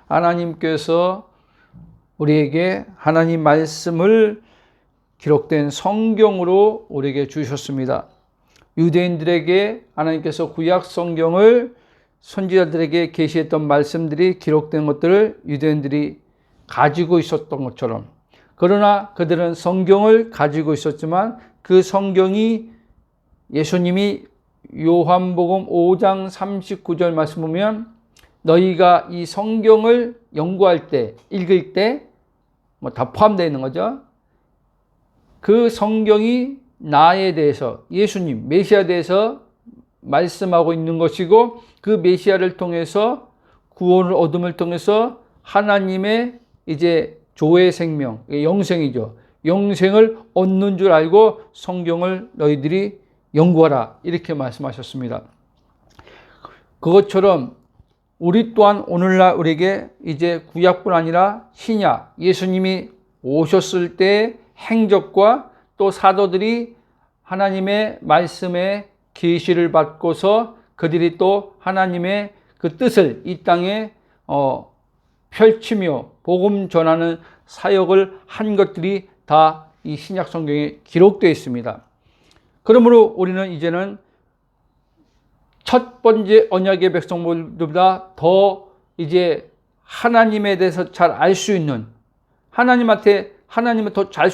하나님께서 우리에게 하나님 말씀을 기록된 성경으로 우리에게 주셨습니다. 유대인들에게 하나님께서 구약 성경을 선지자들에게 계시했던 말씀들이 기록된 것들을 유대인들이 가지고 있었던 것처럼, 그러나 그들은 성경을 가지고 있었지만 그 성경이 예수님이 요한복음 5장 39절 말씀 보면 너희가 이 성경을 연구할 때, 읽을 때 다 포함되어 있는 거죠. 그 성경이 나에 대해서, 예수님 메시아에 대해서 말씀하고 있는 것이고, 그 메시아를 통해서 구원을 얻음을 통해서 하나님의 이제 조의 생명, 영생이죠. 영생을 얻는 줄 알고 성경을 너희들이 연구하라, 이렇게 말씀하셨습니다. 그것처럼 우리 또한 오늘날 우리에게 이제 구약뿐 아니라 신약, 예수님이 오셨을 때 행적과 또 사도들이 하나님의 말씀에 계시를 받고서 그들이 또 하나님의 그 뜻을 이 땅에 펼치며 복음 전하는 사역을 한 것들이 다 이 신약 성경에 기록되어 있습니다. 그러므로 우리는 이제는 첫 번째 언약의 백성들보다 더 이제 하나님에 대해서 잘 알 수 있는, 하나님을 더 잘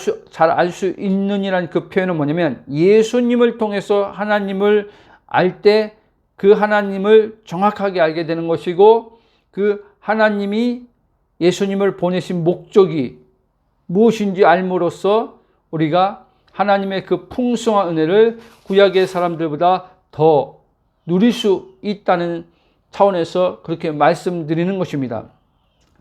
알 수 있는이라는 그 표현은 뭐냐면, 예수님을 통해서 하나님을 알 때 그 하나님을 정확하게 알게 되는 것이고, 그 하나님이 예수님을 보내신 목적이 무엇인지 알므로써 우리가 하나님의 그 풍성한 은혜를 구약의 사람들보다 더 누릴 수 있다는 차원에서 그렇게 말씀드리는 것입니다.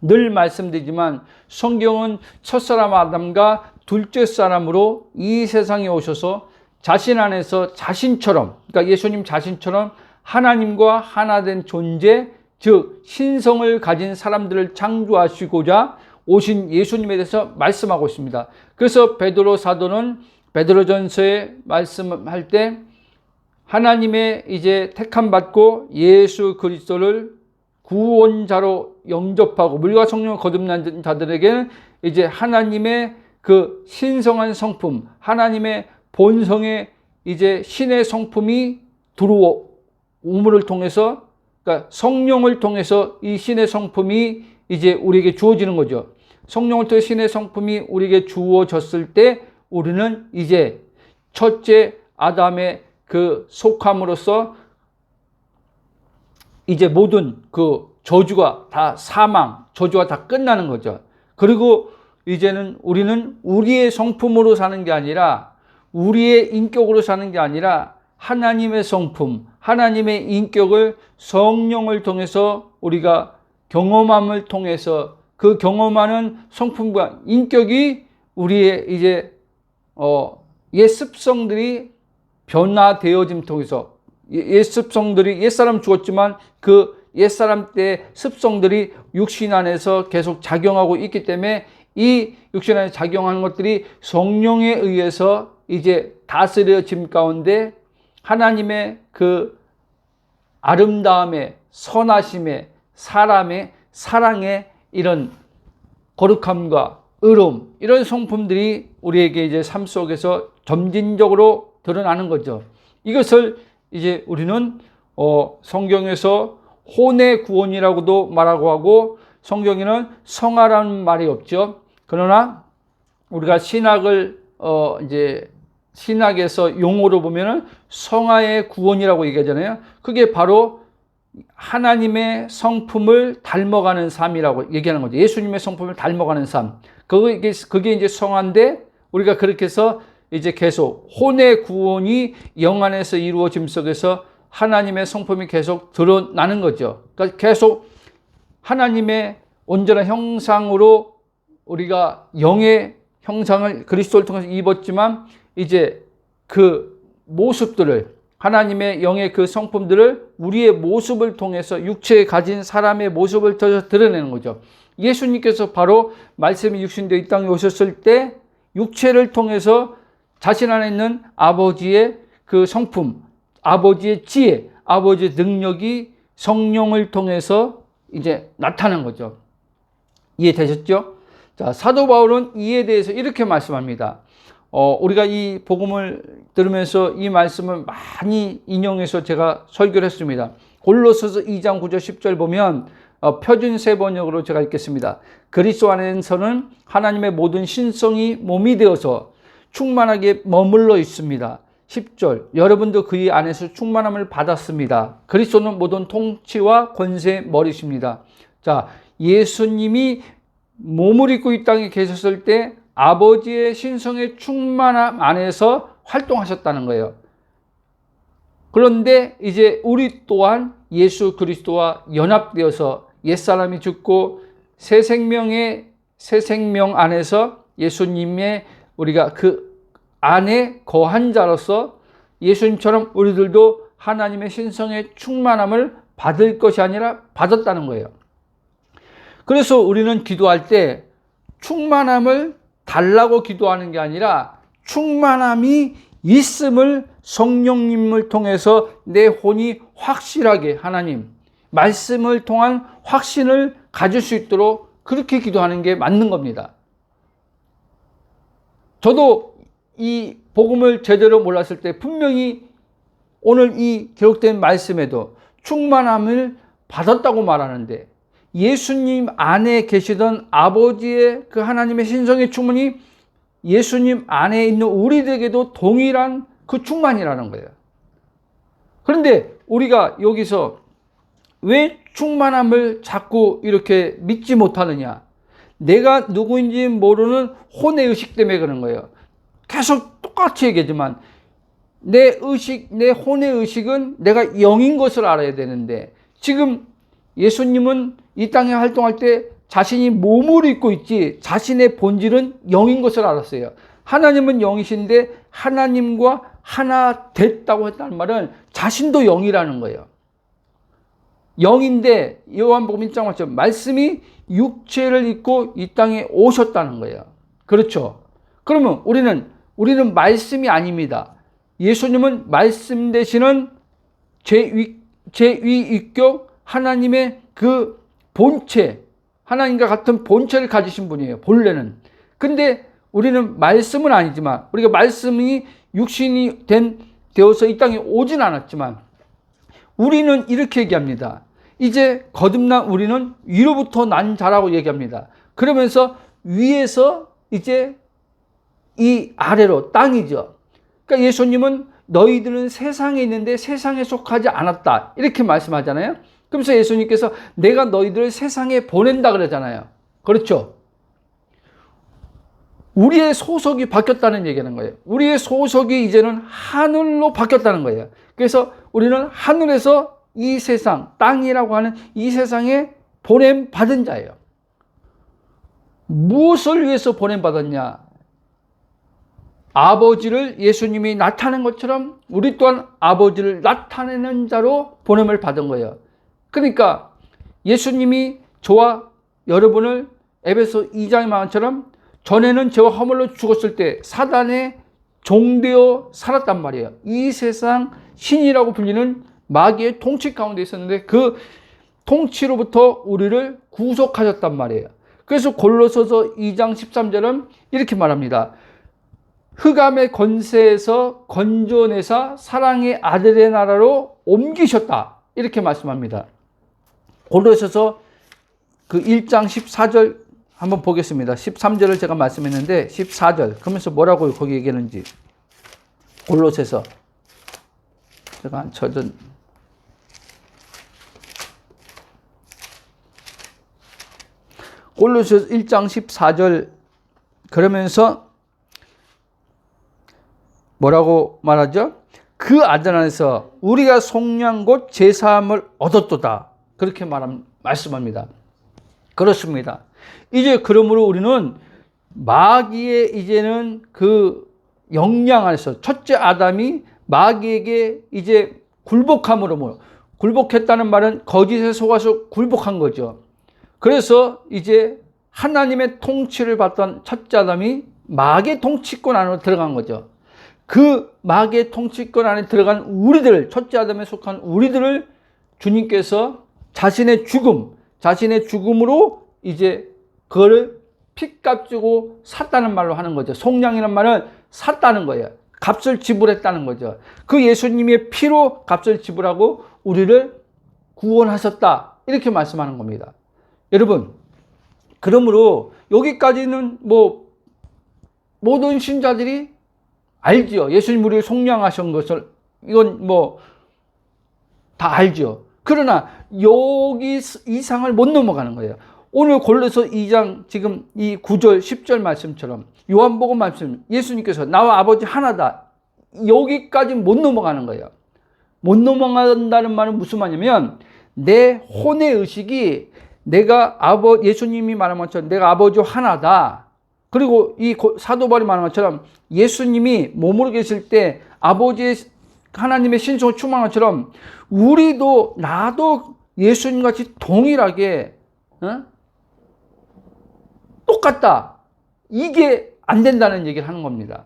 늘 말씀드리지만 성경은 첫사람 아담과 둘째 사람으로 이 세상에 오셔서 자신 안에서 자신처럼, 그러니까 예수님 자신처럼 하나님과 하나 된 존재, 즉 신성을 가진 사람들을 창조하시고자 오신 예수님에 대해서 말씀하고 있습니다. 그래서 베드로 사도는 베드로전서에 말씀할 때 하나님의 이제 택함 받고 예수 그리스도를 구원자로 영접하고 물과 성령을 거듭난 자들에게는 이제 하나님의 그 신성한 성품, 하나님의 본성의 이제 신의 성품이 들어옴을 통해서, 그러니까 성령을 통해서 이 신의 성품이 이제 우리에게 주어지는 거죠. 성령을 통해 신의 성품이 우리에게 주어졌을 때 우리는 이제 첫째 아담의 그 속함으로써 이제 모든 그 저주가 다 사망, 저주가 다 끝나는 거죠. 그리고 이제는 우리는 우리의 성품으로 사는 게 아니라, 우리의 인격으로 사는 게 아니라 하나님의 성품, 하나님의 인격을 성령을 통해서 우리가 경험함을 통해서 그 경험하는 성품과 인격이 우리의 이제 옛 습성들이 변화되어짐 통해서, 옛 습성들이, 옛사람 죽었지만 그 옛사람 때의 습성들이 육신 안에서 계속 작용하고 있기 때문에 이 육신 안에 작용하는 것들이 성령에 의해서 이제 다스려짐 가운데 하나님의 그 아름다움의, 선하심의, 사람의 사랑의 이런 거룩함과 의로움, 이런 성품들이 우리에게 이제 삶 속에서 점진적으로 드러나는 거죠. 이것을 이제 우리는 성경에서 혼의 구원이라고도 말하고 하고, 성경에는 성화라는 말이 없죠. 그러나 우리가 신학을 이제 신학에서 용어로 보면은 성화의 구원이라고 얘기하잖아요. 그게 바로 하나님의 성품을 닮아가는 삶이라고 얘기하는 거죠. 예수님의 성품을 닮아가는 삶. 그게 이제 성화인데, 우리가 그렇게 해서 이제 계속 혼의 구원이 영 안에서 이루어짐 속에서 하나님의 성품이 계속 드러나는 거죠. 그러니까 계속 하나님의 온전한 형상으로 우리가 영의 형상을 그리스도를 통해서 입었지만, 이제 그 모습들을, 하나님의 영의 그 성품들을 우리의 모습을 통해서 육체에 가진 사람의 모습을 드러내는 거죠. 예수님께서 바로 말씀이 육신되어 이 땅에 오셨을 때 육체를 통해서 자신 안에 있는 아버지의 그 성품, 아버지의 지혜, 아버지의 능력이 성령을 통해서 이제 나타난 거죠. 이해되셨죠? 자, 사도 바울은 이에 대해서 이렇게 말씀합니다. 우리가 이 복음을 들으면서 이 말씀을 많이 인용해서 제가 설교를 했습니다. 골로새서 2장 9절 10절 보면 표준세 번역으로 제가 읽겠습니다. 그리스도 안에서는 하나님의 모든 신성이 몸이 되어서 충만하게 머물러 있습니다. 10절 여러분도 그의 안에서 충만함을 받았습니다. 그리스도는 모든 통치와 권세의 머리십니다. 자, 예수님이 몸을 입고 이 땅에 계셨을 때 아버지의 신성의 충만함 안에서 활동하셨다는 거예요. 그런데 이제 우리 또한 예수 그리스도와 연합되어서 옛사람이 죽고 새 생명 안에서 예수님의 우리가 그 안에 거한 자로서 예수님처럼 우리들도 하나님의 신성의 충만함을 받을 것이 아니라 받았다는 거예요. 그래서 우리는 기도할 때 충만함을 달라고 기도하는 게 아니라 충만함이 있음을 성령님을 통해서 내 혼이 확실하게 하나님 말씀을 통한 확신을 가질 수 있도록 그렇게 기도하는 게 맞는 겁니다. 저도 이 복음을 제대로 몰랐을 때 분명히 오늘 이 기록된 말씀에도 충만함을 받았다고 말하는데 예수님 안에 계시던 아버지의 그 하나님의 신성의 충만이 예수님 안에 있는 우리들에게도 동일한 그 충만이라는 거예요. 그런데 우리가 여기서 왜 충만함을 자꾸 이렇게 믿지 못하느냐? 내가 누구인지 모르는 혼의 의식 때문에 그런 거예요. 계속 똑같이 얘기하지만 내 의식, 내 혼의 의식은 내가 영인 것을 알아야 되는데 지금 예수님은 이 땅에 활동할 때 자신이 몸을 입고 있지 자신의 본질은 영인 것을 알았어요. 하나님은 영이신데 하나님과 하나 됐다고 했다는 말은 자신도 영이라는 거예요. 영인데 요한복음 1장 말씀 말씀이 육체를 입고 이 땅에 오셨다는 거예요. 그렇죠? 그러면 우리는 말씀이 아닙니다. 예수님은 말씀 되시는 제2위격 하나님의 그 본체, 하나님과 같은 본체를 가지신 분이에요. 본래는. 근데 우리는 말씀은 아니지만 우리가 말씀이 육신이 되어서 이 땅에 오진 않았지만 우리는 이렇게 얘기합니다. 이제 거듭난 우리는 위로부터 난 자라고 얘기합니다. 그러면서 위에서 이제 이 아래로 땅이죠. 그러니까 예수님은 너희들은 세상에 있는데 세상에 속하지 않았다. 이렇게 말씀하잖아요. 그러면서 예수님께서 내가 너희들을 세상에 보낸다 그러잖아요. 그렇죠? 우리의 소속이 바뀌었다는 얘기하는 거예요. 우리의 소속이 이제는 하늘로 바뀌었다는 거예요. 그래서 우리는 하늘에서 이 세상, 땅이라고 하는 이 세상에 보냄받은 자예요. 무엇을 위해서 보냄받았냐? 아버지를 예수님이 나타낸 것처럼 우리 또한 아버지를 나타내는 자로 보냄을 받은 거예요. 그러니까 예수님이 저와 여러분을 에베소 2장의 말처럼 전에는 죄와 허물로 죽었을 때 사단의 종되어 살았단 말이에요. 이 세상 신이라고 불리는 마귀의 통치 가운데 있었는데 그 통치로부터 우리를 구속하셨단 말이에요. 그래서 골로새서 2장 13절은 이렇게 말합니다. 흑암의 권세에서 건져내사 사랑의 아들의 나라로 옮기셨다. 이렇게 말씀합니다. 골로새서 그 1장 14절 한번 보겠습니다. 13절을 제가 말씀했는데 14절 그러면서 뭐라고 거기 얘기하는지 골로새서 제가 한 저전 골로새서 1장 14절 그러면서 뭐라고 말하죠? 그 아들 안에서 우리가 속량 곧 제사함을 얻었도다. 그렇게 말씀합니다. 그렇습니다. 이제 그러므로 우리는 마귀의 이제는 그 영향 안에서 첫째 아담이 마귀에게 이제 굴복함으로 굴복했다는 말은 거짓에 속아서 굴복한 거죠. 그래서 이제 하나님의 통치를 받던 첫째 아담이 마귀의 통치권 안으로 들어간 거죠. 그 마귀의 통치권 안에 들어간 우리들, 첫째 아담에 속한 우리들을 주님께서 자신의 죽음으로 이제 그거를 핏값 주고 샀다는 말로 하는 거죠. 속량이란 말은 샀다는 거예요. 값을 지불했다는 거죠. 그 예수님의 피로 값을 지불하고 우리를 구원하셨다. 이렇게 말씀하는 겁니다. 여러분, 그러므로 여기까지는 뭐 모든 신자들이 알지요. 예수님 우리를 속량하신 것을 이건 뭐 다 알죠. 그러나 여기 이상을 못 넘어가는 거예요. 오늘 골로새 2장 지금 이 9절 10절 말씀처럼 요한복음 말씀 예수님께서 나와 아버지 하나다. 여기까지 못 넘어가는 거예요. 못 넘어간다는 말은 무슨 말이냐면 내 혼의 의식이 내가 예수님이 말한 것처럼 내가 아버지와 하나다. 그리고 이 사도 바울이 말한 것처럼 예수님이 몸으로 계실 때 아버지의 하나님의 신성을 충만한 것처럼 우리도 나도 예수님같이 동일하게 똑같다. 이게 안 된다는 얘기를 하는 겁니다.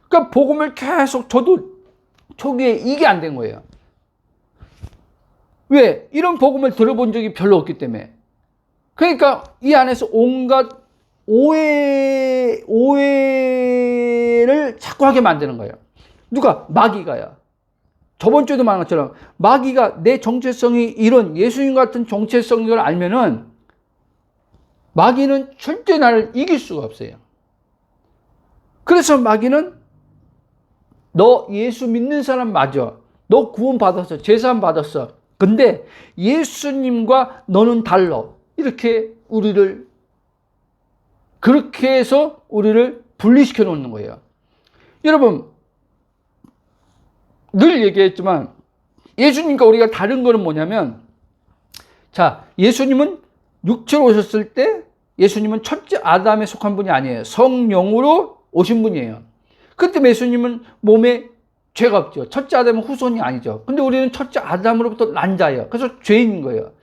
그러니까 복음을 계속 저도 초기에 이게 안 된 거예요. 왜? 이런 복음을 들어본 적이 별로 없기 때문에. 그러니까 이 안에서 온갖 오해를 자꾸 하게 만드는 거예요. 누가? 마귀가요. 저번 주에도 말한 것처럼 마귀가 내 정체성이 이런 예수님 같은 정체성인 걸 알면은 마귀는 절대 나를 이길 수가 없어요. 그래서 마귀는 너 예수 믿는 사람 맞아. 너 구원 받았어. 제사함 받았어. 근데 예수님과 너는 달라. 이렇게 우리를 그렇게 해서 우리를 분리시켜 놓는 거예요. 여러분 늘 얘기했지만 예수님과 우리가 다른 거는 뭐냐면 자 예수님은 육체로 오셨을 때 예수님은 첫째 아담에 속한 분이 아니에요. 성령으로 오신 분이에요. 그때 예수님은 몸에 죄가 없죠. 첫째 아담은 후손이 아니죠. 근데 우리는 첫째 아담으로부터 난 자예요. 그래서 죄인인 거예요.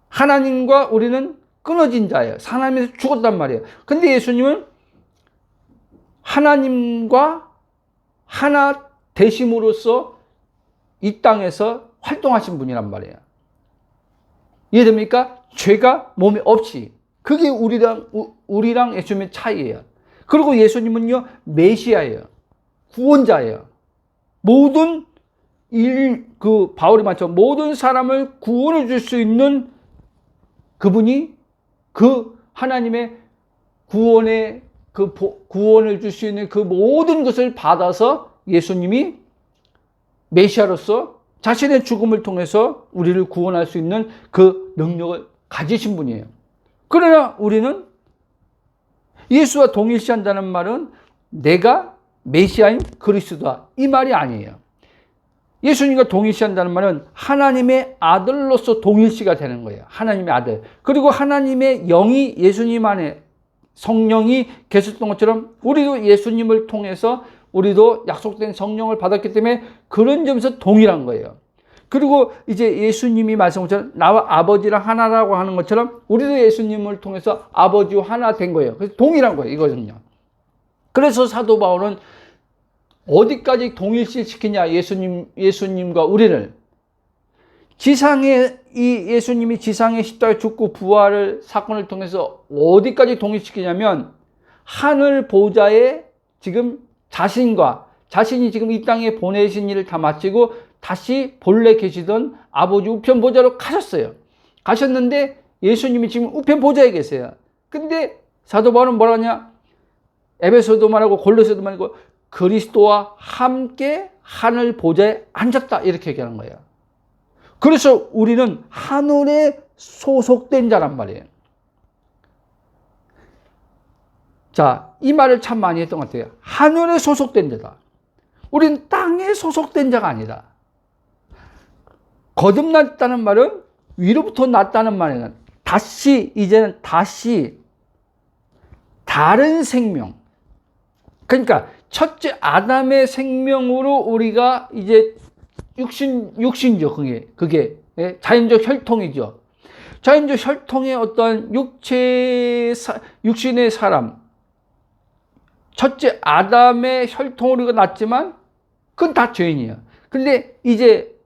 하나님과 우리는 끊어진 자예요. 하나님에서 죽었단 말이에요. 근데 예수님은 하나님과 하나 되심으로써 이 땅에서 활동하신 분이란 말이에요. 이해됩니까? 죄가 몸에 없이. 그게 우리랑 예수님의 차이예요. 그리고 예수님은요, 메시아예요. 구원자예요. 모든 바울이 말처 모든 사람을 구원해 줄 수 있는 그분이 그 하나님의 구원을 줄 수 있는 그 모든 것을 받아서 예수님이 메시아로서 자신의 죽음을 통해서 우리를 구원할 수 있는 그 능력을 가지신 분이에요. 그러나 우리는 예수와 동일시한다는 말은 내가 메시아인 그리스도다. 이 말이 아니에요. 예수님과 동일시한다는 말은 하나님의 아들로서 동일시가 되는 거예요. 하나님의 아들. 그리고 하나님의 영이 예수님 안에 성령이 계셨던 것처럼 우리도 예수님을 통해서 우리도 약속된 성령을 받았기 때문에 그런 점에서 동일한 거예요. 그리고 이제 예수님이 말씀한 것처럼 나와 아버지랑 하나라고 하는 것처럼 우리도 예수님을 통해서 아버지와 하나 된 거예요. 그래서 동일한 거예요. 이거는요. 그래서 사도 바울은 어디까지 동일시키냐 예수님과 우리를 예수님이 지상에 십자가에 죽고 부활을 사건을 통해서 어디까지 동일시키냐면 하늘 보좌에 지금 자신이 지금 이 땅에 보내신 일을 다 마치고 다시 본래 계시던 아버지 우편 보좌로 가셨어요. 가셨는데 예수님이 지금 우편 보좌에 계세요. 근데 사도 바울은 뭐라 하냐? 에베소도 말하고 골로새도 말하고 그리스도와 함께 하늘 보좌에 앉았다 이렇게 얘기하는 거예요. 그래서 우리는 하늘에 소속된 자란 말이에요. 자, 이 말을 참 많이 했던 것 같아요. 하늘에 소속된 자다. 우리는 땅에 소속된 자가 아니다. 거듭났다는 말은 위로부터 났다는 말이에요. 이제는 다시 다른 생명. 그러니까 첫째 아담의 생명으로 우리가 이제 육신이죠. 그게 자연적 혈통이죠. 자연적 혈통의 어떤 육신의 사람. 첫째 아담의 혈통으로 우리가 났지만 그건 다 죄인이에요. 근데 이제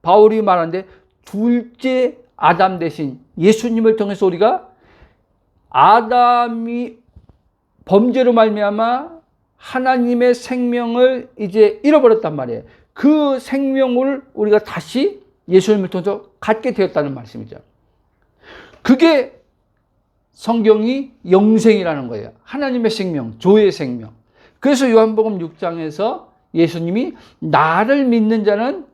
바울이 말하는데 둘째 아담 대신 예수님을 통해서 우리가 아담이 범죄로 말미암아 하나님의 생명을 이제 잃어버렸단 말이에요. 그 생명을 우리가 다시 예수님을 통해서 갖게 되었다는 말씀이죠. 그게 성경이 영생이라는 거예요. 하나님의 생명, 조의 생명. 그래서 요한복음 6장에서 예수님이 나를 믿는 자는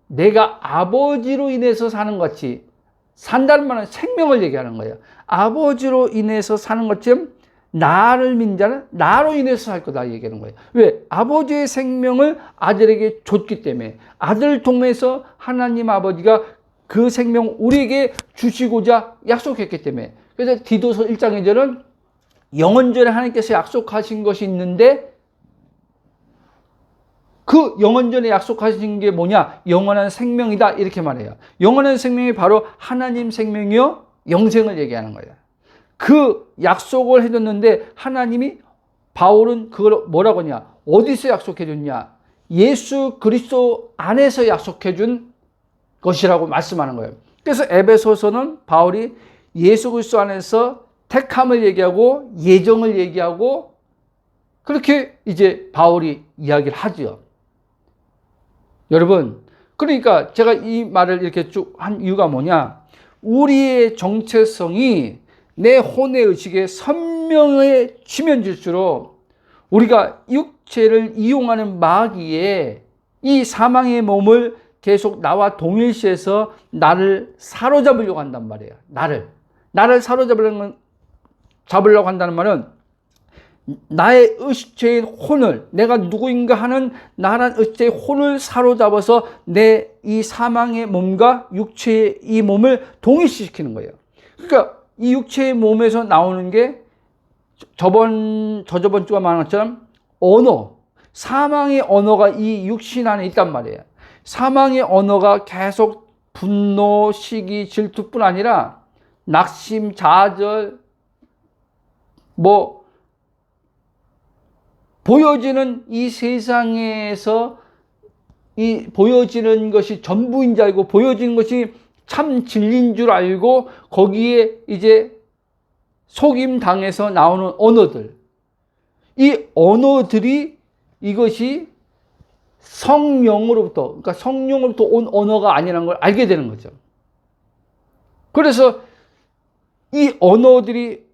내가 아버지로 인해서 사는 것 같이 산다는 말은 생명을 얘기하는 거예요. 아버지로 인해서 사는 것처럼 나를 믿는 자는 나로 인해서 살 거다 얘기하는 거예요. 왜? 아버지의 생명을 아들에게 줬기 때문에, 아들을 통해서 하나님 아버지가 그 생명 우리에게 주시고자 약속했기 때문에. 그래서 디도서 1장 2절은 영원전에 하나님께서 약속하신 것이 있는데 그 영원전에 약속하신 게 뭐냐? 영원한 생명이다 이렇게 말해요. 영원한 생명이 바로 하나님 생명이요 영생을 얘기하는 거예요. 그 약속을 해줬는데 하나님이, 바울은 그걸 뭐라고 하냐? 어디서 약속해 줬냐? 예수 그리스도 안에서 약속해 준 것이라고 말씀하는 거예요. 그래서 에베소서는 바울이 예수 그리스도 안에서 택함을 얘기하고 예정을 얘기하고 그렇게 이제 바울이 이야기를 하죠. 여러분, 그러니까 제가 이 말을 이렇게 쭉 한 이유가 뭐냐? 우리의 정체성이 내 혼의 의식에 선명해지면 질수록 우리가 육체를 이용하는 마귀의 이 사망의 몸을 계속 나와 동일시해서 나를 사로잡으려고 한단 말이에요. 나를 사로잡으려고 한다는 말은 나의 의식체인 혼을, 내가 누구인가 하는 나란 의식체의 혼을 사로잡아서 내 이 사망의 몸과 육체의 이 몸을 동일시시키는 거예요. 그러니까 이 육체의 몸에서 나오는 게 저번 주가 말한 것처럼 언어, 사망의 언어가 이 육신 안에 있단 말이에요. 사망의 언어가 계속 분노, 시기, 질투뿐 아니라 낙심, 좌절, 보여지는 이 세상에서 이 보여지는 것이 전부인 줄 알고 보여지는 것이 참 진리인 줄 알고 거기에 이제 속임 당해서 나오는 언어들, 이 언어들이 이것이 성령으로부터, 그러니까 성령으로부터 온 언어가 아니라는 걸 알게 되는 거죠. 그래서 이 언어들이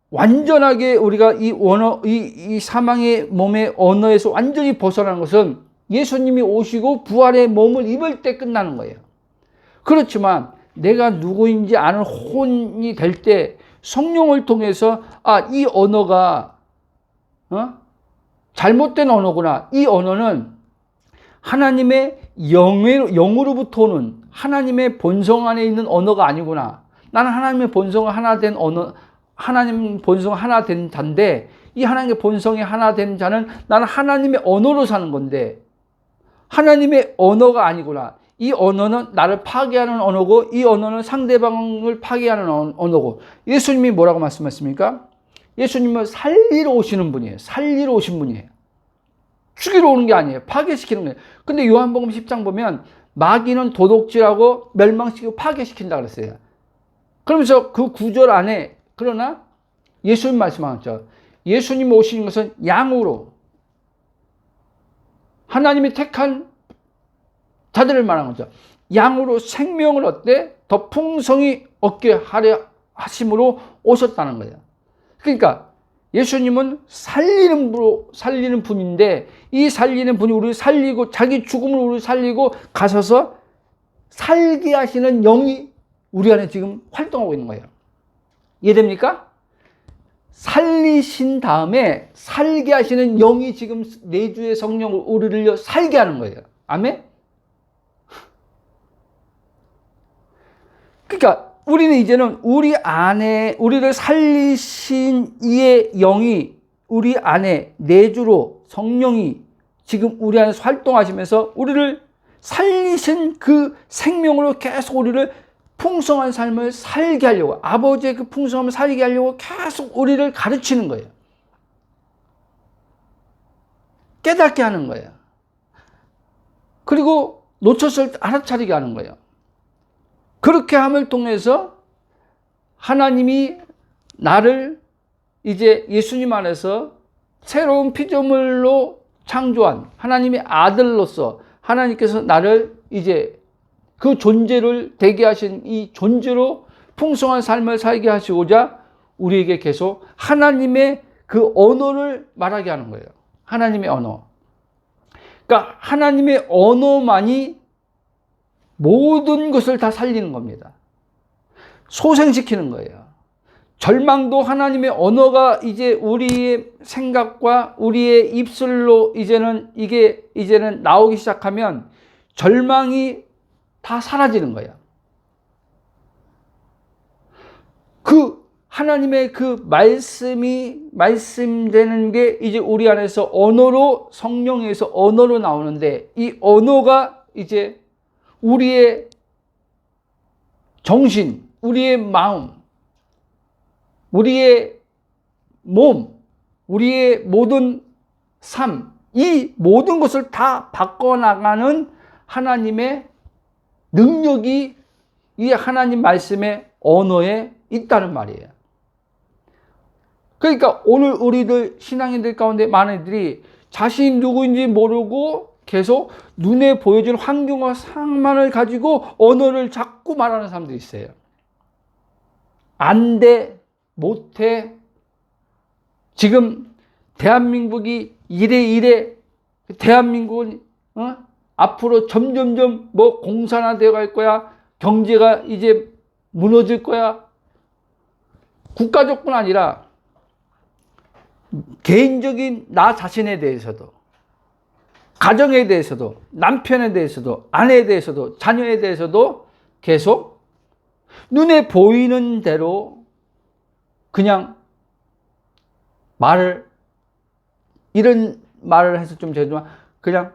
완전하게 우리가 이 사망의 몸의 언어에서 완전히 벗어나는 것은 예수님이 오시고 부활의 몸을 입을 때 끝나는 거예요. 그렇지만 내가 누구인지 아는 혼이 될 때 성령을 통해서 이 언어가 잘못된 언어구나. 이 언어는 하나님의 영으로부터 오는 하나님의 본성 안에 있는 언어가 아니구나. 나는 하나님의 본성을 하나 된 언어, 하나님 본성 하나 된 자인데 이 하나님의 본성이 하나 된 자는 나는 하나님의 언어로 사는 건데 하나님의 언어가 아니구나. 이 언어는 나를 파괴하는 언어고 이 언어는 상대방을 파괴하는 언어고. 예수님이 뭐라고 말씀하십니까? 예수님은 살리러 오시는 분이에요. 살리러 오신 분이에요. 죽이러 오는 게 아니에요. 파괴시키는 거예요. 근데 요한복음 10장 보면 마귀는 도둑질하고 멸망시키고 파괴시킨다 그랬어요. 그러면서 그 구절 안에 그러나 예수님 말씀하셨죠. 예수님 오신 것은 양으로 하나님이 택한 자들을 말하는 거죠. 양으로 생명을 얻되 더 풍성히 얻게 하려 하심으로 오셨다는 거예요. 그러니까 예수님은 살리는 분인데 이 살리는 분이 우리를 살리고 자기 죽음을 우리를 살리고 가셔서 살게 하시는 영이 우리 안에 지금 활동하고 있는 거예요. 이해됩니까? 살리신 다음에 살게 하시는 영이 지금 내주의 성령을 우리를 살게 하는 거예요. 아멘? 그러니까 우리는 이제는 우리 안에 우리를 살리신 이의 영이 우리 안에 내주로 성령이 지금 우리 안에서 활동하시면서 우리를 살리신 그 생명으로 계속 우리를 풍성한 삶을 살게 하려고, 아버지의 그 풍성함을 살게 하려고 계속 우리를 가르치는 거예요. 깨닫게 하는 거예요. 그리고 놓쳤을 때 알아차리게 하는 거예요. 그렇게 함을 통해서 하나님이 나를 이제 예수님 안에서 새로운 피조물로 창조한 하나님의 아들로서 하나님께서 나를 이제 그 존재를 되게 하신 이 존재로 풍성한 삶을 살게 하시고자 우리에게 계속 하나님의 그 언어를 말하게 하는 거예요. 하나님의 언어. 그러니까 하나님의 언어만이 모든 것을 다 살리는 겁니다. 소생시키는 거예요. 절망도 하나님의 언어가 이제 우리의 생각과 우리의 입술로 이제는 나오기 시작하면 절망이 다 사라지는 거야. 그 하나님의 그 말씀되는 게 이제 우리 안에서 언어로, 성령에서 언어로 나오는데, 이 언어가 이제 우리의 정신, 우리의 마음, 우리의 몸, 우리의 모든 삶, 이 모든 것을 다 바꿔나가는 하나님의 능력이 이 하나님 말씀의 언어에 있다는 말이에요. 그러니까 오늘 우리들 신앙인들 가운데 많은 이들이 자신이 누구인지 모르고 계속 눈에 보여준 환경과 상황만을 가지고 언어를 자꾸 말하는 사람들이 있어요. 안 돼, 못해. 지금 대한민국이 이래 대한민국은 앞으로 점점점 뭐 공산화되어 갈 거야. 경제가 이제 무너질 거야. 국가적뿐 아니라 개인적인 나 자신에 대해서도, 가정에 대해서도, 남편에 대해서도, 아내에 대해서도, 자녀에 대해서도 계속 눈에 보이는 대로 그냥 이런 말을 해서 좀 죄송하지만 그냥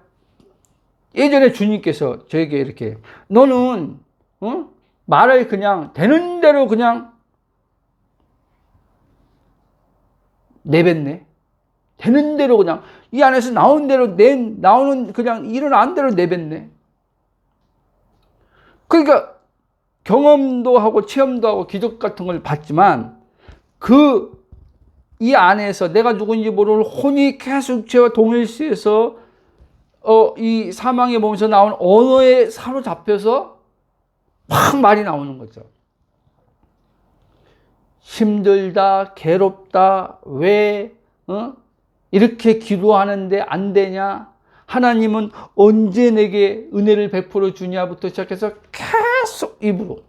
예전에 주님께서 저에게 이렇게 너는 말을 그냥 되는 대로 그냥 내뱉네. 되는 대로 그냥 이 안에서 나오는 대로 나오는 그냥 일어나는 대로 내뱉네. 그러니까 경험도 하고 체험도 하고 기적 같은 걸 봤지만 이 안에서 내가 누군지 모르는 혼이 계속 죄와 동일시해서 이 사망의 몸에서 나온 언어에 사로잡혀서 확 말이 나오는 거죠. 힘들다, 괴롭다, 왜 이렇게 기도하는데 안 되냐? 하나님은 언제 내게 은혜를 베풀어 주냐부터 시작해서 계속 입으로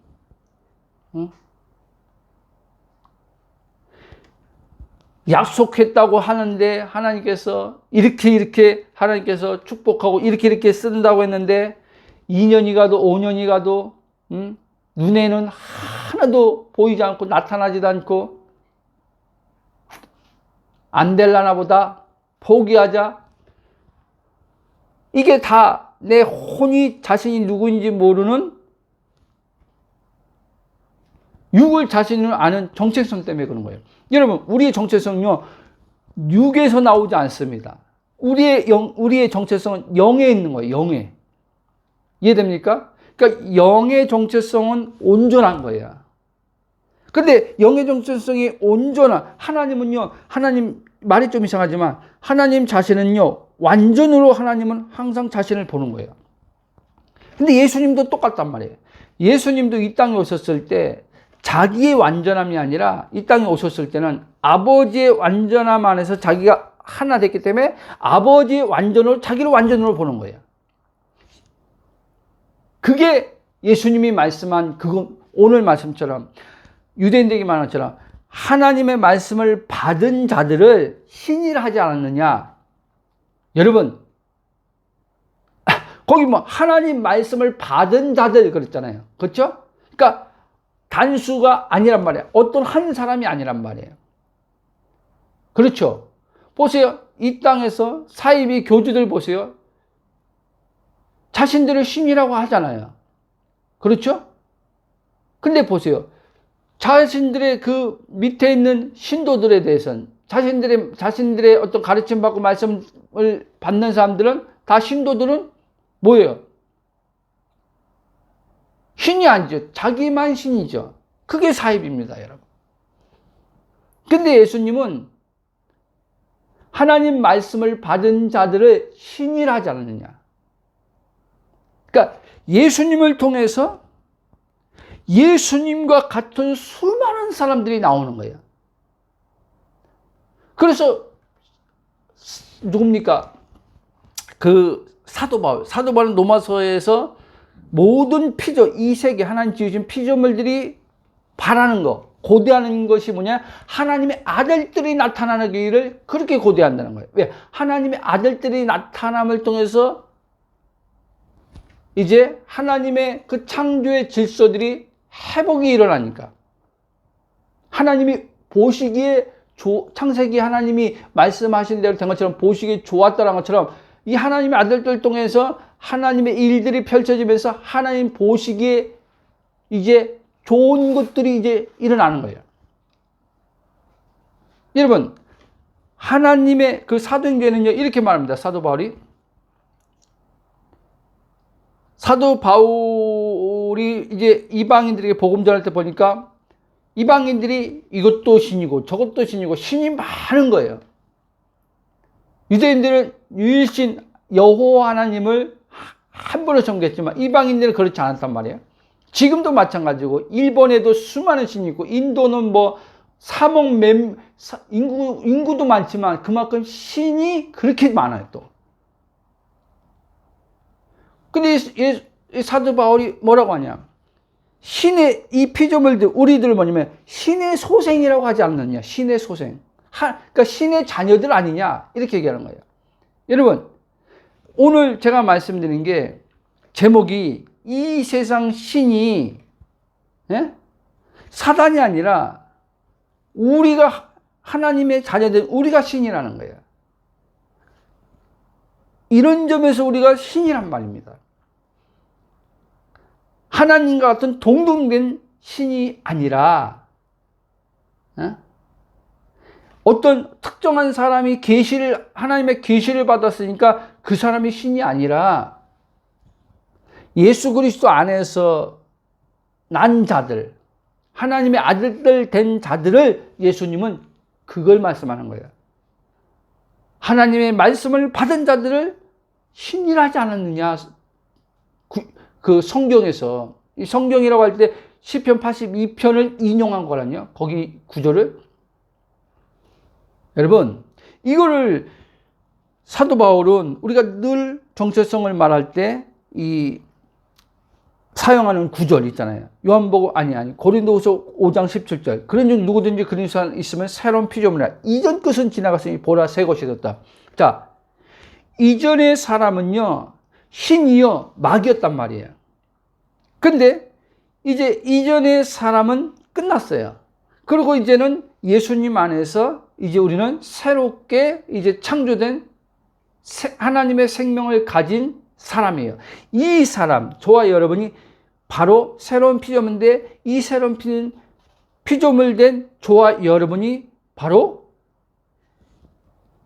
약속했다고 하는데 하나님께서 이렇게 하나님께서 축복하고 이렇게 쓴다고 했는데 2년이 가도 5년이 가도 눈에는 하나도 보이지 않고 나타나지도 않고 안 될라나 보다 포기하자. 이게 다 내 혼이 자신이 누구인지 모르는 육을 자신을 아는 정체성 때문에 그런 거예요. 여러분, 우리의 정체성은요, 육에서 나오지 않습니다. 우리의 정체성은 영에 있는 거예요, 영에. 이해됩니까? 그러니까 영의 정체성은 온전한 거예요. 근데 영의 정체성이 온전한, 하나님 말이 좀 이상하지만, 하나님 자신은요, 완전으로 하나님은 항상 자신을 보는 거예요. 근데 예수님도 똑같단 말이에요. 예수님도 이 땅에 오셨을 때, 자기의 완전함이 아니라 이 땅에 오셨을 때는 아버지의 완전함 안에서 자기가 하나 됐기 때문에 아버지의 완전으로 자기를 완전으로 보는 거예요. 그게 예수님이 말씀한 오늘 말씀처럼 유대인들에게 말한 것처럼 하나님의 말씀을 받은 자들을 신이라 하지 않았느냐. 여러분, 거기 하나님 말씀을 받은 자들 그랬잖아요. 그렇죠? 그러니까 단수가 아니란 말이에요. 어떤 한 사람이 아니란 말이에요. 그렇죠? 보세요. 이 땅에서 사이비 교주들 보세요. 자신들을 신이라고 하잖아요. 그렇죠? 근데 보세요. 자신들의 그 밑에 있는 신도들에 대해서는 자신들의 어떤 가르침 받고 말씀을 받는 사람들은 다 신도들은 뭐예요? 신이 아니죠. 자기만 신이죠. 그게 사입입니다, 여러분. 근데 예수님은 하나님 말씀을 받은 자들을 신이라 하지 않느냐. 그러니까 예수님을 통해서 예수님과 같은 수많은 사람들이 나오는 거예요. 그래서 누굽니까? 그 사도 바울은 로마서에서 모든 피조, 이 세계 하나님 지으신 피조물들이 바라는 거, 고대하는 것이 뭐냐? 하나님의 아들들이 나타나기를 그렇게 고대한다는 거예요. 왜? 하나님의 아들들이 나타남을 통해서 이제 하나님의 그 창조의 질서들이 회복이 일어나니까. 하나님이 보시기에 창세기 하나님이 말씀하신 대로 된 것처럼 보시기에 좋았다는 것처럼 이 하나님의 아들들 통해서 하나님의 일들이 펼쳐지면서 하나님 보시기에 이제 좋은 것들이 이제 일어나는 거예요. 여러분, 하나님의 그 사도행전은요, 이렇게 말합니다. 사도 바울이 이제 이방인들에게 복음 전할 때 보니까 이방인들이 이것도 신이고 저것도 신이고 신이 많은 거예요. 유대인들은 유일신 여호와 하나님을 한 번을 섬겼지만 이방인들은 그렇지 않았단 말이에요. 지금도 마찬가지고 일본에도 수많은 신이 있고 인도는 뭐 3억 인구도 많지만 그만큼 신이 그렇게 많아요 또. 근데 이 사도 바울이 뭐라고 하냐? 신의 이 피조물들 우리들 뭐냐면 신의 소생이라고 하지 않느냐? 신의 소생. 그러니까 신의 자녀들 아니냐? 이렇게 얘기하는 거예요. 여러분, 오늘 제가 말씀드린 게 제목이 이 세상 신이 사단이 아니라 우리가 하나님의 자녀들, 우리가 신이라는 거예요. 이런 점에서 우리가 신이란 말입니다. 하나님과 같은 동등된 신이 아니라 어떤 특정한 사람이 하나님의 계시를 받았으니까 그 사람이 신이 아니라 예수 그리스도 안에서 난 자들, 하나님의 아들들 된 자들을 예수님은 그걸 말씀하는 거예요. 하나님의 말씀을 받은 자들을 신이라지 않았느냐. 그 성경에서, 이 성경이라고 할 때 시편 82편을 인용한 거라뇨. 거기 구절을. 여러분, 이거를 사도 바울은 우리가 늘 정체성을 말할 때 이 사용하는 구절 있잖아요. 고린도후서 5장 17절. 그런 중 누구든지 그리스도 안에 있으면 새로운 피조물이라. 이전 것은 지나갔으니 보라 새 것이 되었다. 자, 이전의 사람은요, 신이요, 마귀였단 말이에요. 근데 이제 이전의 사람은 끝났어요. 그리고 이제는 예수님 안에서 이제 우리는 새롭게 이제 창조된 하나님의 생명을 가진 사람이에요. 이 사람, 저와 여러분이 바로 새로운 피조물인데 이 새로운 피조물 된 저와 여러분이 바로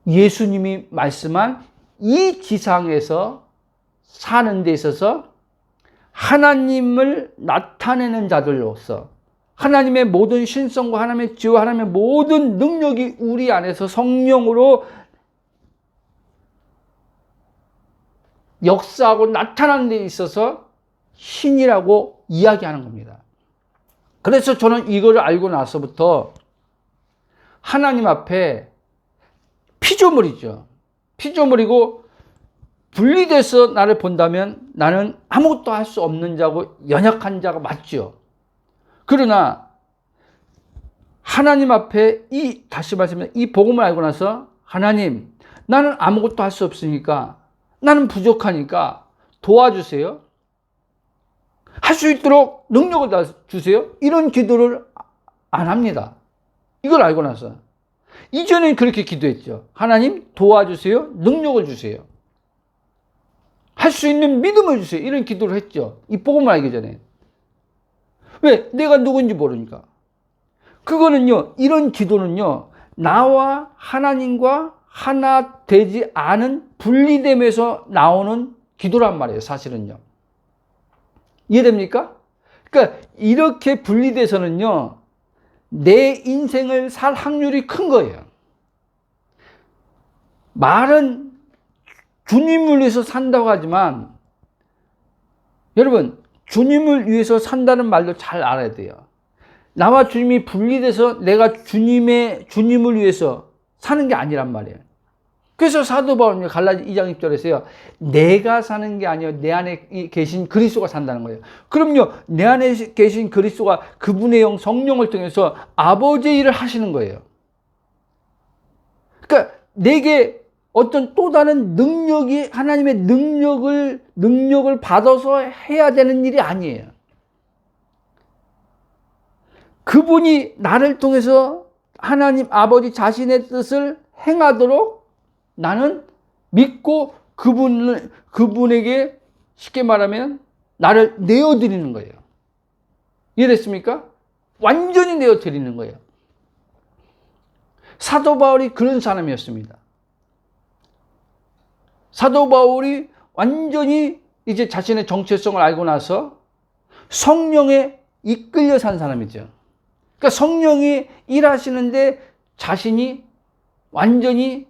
예수님이 말씀한 이 지상에서 사는 데 있어서 하나님을 나타내는 자들로서 하나님의 모든 신성과 하나님의 지혜와 하나님의 모든 능력이 우리 안에서 성령으로 역사하고 나타나는 데 있어서 신이라고 이야기하는 겁니다. 그래서 저는 이걸 알고 나서부터 하나님 앞에 피조물이죠. 피조물이고 분리돼서 나를 본다면 나는 아무것도 할 수 없는 자고 연약한 자가 맞죠. 그러나 하나님 앞에 다시 말씀드리면 이 복음을 알고 나서 하나님, 나는 아무것도 할 수 없으니까 나는 부족하니까 도와주세요. 할 수 있도록 능력을 다 주세요. 이런 기도를 안 합니다. 이걸 알고 나서. 이전엔 그렇게 기도했죠. 하나님 도와주세요. 능력을 주세요. 할 수 있는 믿음을 주세요. 이런 기도를 했죠. 이 복음을 알기 전에. 왜? 내가 누군지 모르니까. 그거는요, 이런 기도는요, 나와 하나님과 하나 되지 않은 분리됨에서 나오는 기도란 말이에요, 사실은요. 이해됩니까? 그러니까 이렇게 분리돼서는요, 내 인생을 살 확률이 큰 거예요. 말은 주님을 위해서 산다고 하지만 여러분, 주님을 위해서 산다는 말도 잘 알아야 돼요. 나와 주님이 분리돼서 내가 주님을 위해서 사는 게 아니란 말이에요. 그래서 사도 바울은 갈라디 2장 6절에서요. 내가 사는 게 아니요 내 안에 계신 그리스도가 산다는 거예요. 그럼요. 내 안에 계신 그리스도가 그분의 영 성령을 통해서 아버지의 일을 하시는 거예요. 그러니까 내게 어떤 또 다른 능력이 하나님의 능력을 받아서 해야 되는 일이 아니에요. 그분이 나를 통해서 하나님 아버지 자신의 뜻을 행하도록 나는 믿고 그분에게 쉽게 말하면 나를 내어드리는 거예요. 이해됐습니까? 완전히 내어드리는 거예요. 사도 바울이 그런 사람이었습니다. 사도 바울이 완전히 이제 자신의 정체성을 알고 나서 성령에 이끌려 산 사람이죠. 그러니까 성령이 일하시는데 자신이 완전히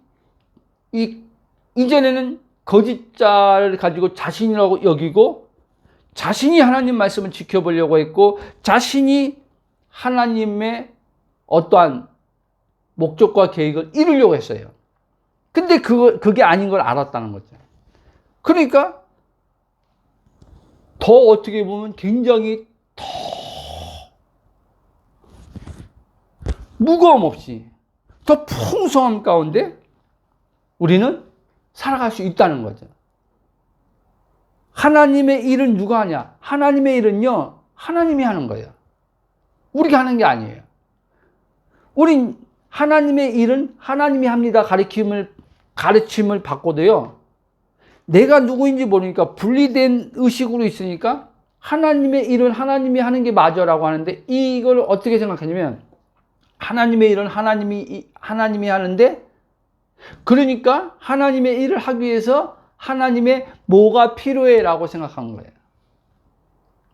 이전에는 거짓자를 가지고 자신이라고 여기고 자신이 하나님 말씀을 지켜보려고 했고 자신이 하나님의 어떠한 목적과 계획을 이루려고 했어요. 근데 그게 아닌 걸 알았다는 거죠. 그러니까 더 어떻게 보면 굉장히 더 무거움 없이 더 풍성함 가운데 우리는 살아갈 수 있다는 거죠. 하나님의 일은 누가 하냐? 하나님의 일은요, 하나님이 하는 거예요. 우리가 하는 게 아니에요. 우린 하나님의 일은 하나님이 합니다. 가르침을 받고도요, 내가 누구인지 모르니까 분리된 의식으로 있으니까 하나님의 일은 하나님이 하는 게 맞아라고 하는데 이걸 어떻게 생각하냐면 하나님의 일은 하나님이 하는데 그러니까 하나님의 일을 하기 위해서 하나님의 뭐가 필요해 라고 생각한 거예요.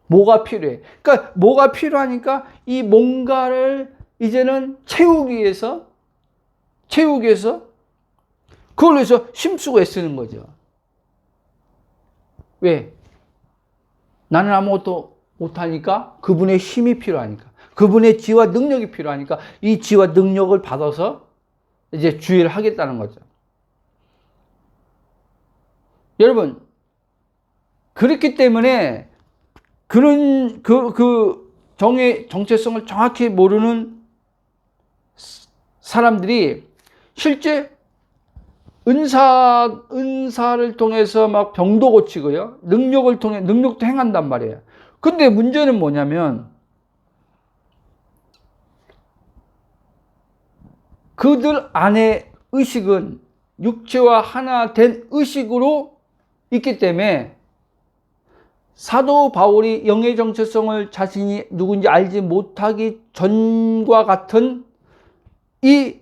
뭐가 필요해. 그러니까 뭐가 필요하니까 이 뭔가를 이제는 채우기 위해서 그걸 위해서 힘쓰고 애쓰는 거죠. 왜? 나는 아무것도 못하니까 그분의 힘이 필요하니까 그분의 지혜와 능력이 필요하니까 이 지혜와 능력을 받아서 이제 주의를 하겠다는 거죠. 여러분, 그렇기 때문에 그런 정체성을 정확히 모르는 사람들이 실제 은사를 통해서 막 병도 고치고요. 능력도 행한단 말이에요. 근데 문제는 뭐냐면 그들 안에 의식은 육체와 하나 된 의식으로 있기 때문에 사도 바울이 영의 정체성을 자신이 누군지 알지 못하기 전과 같은 이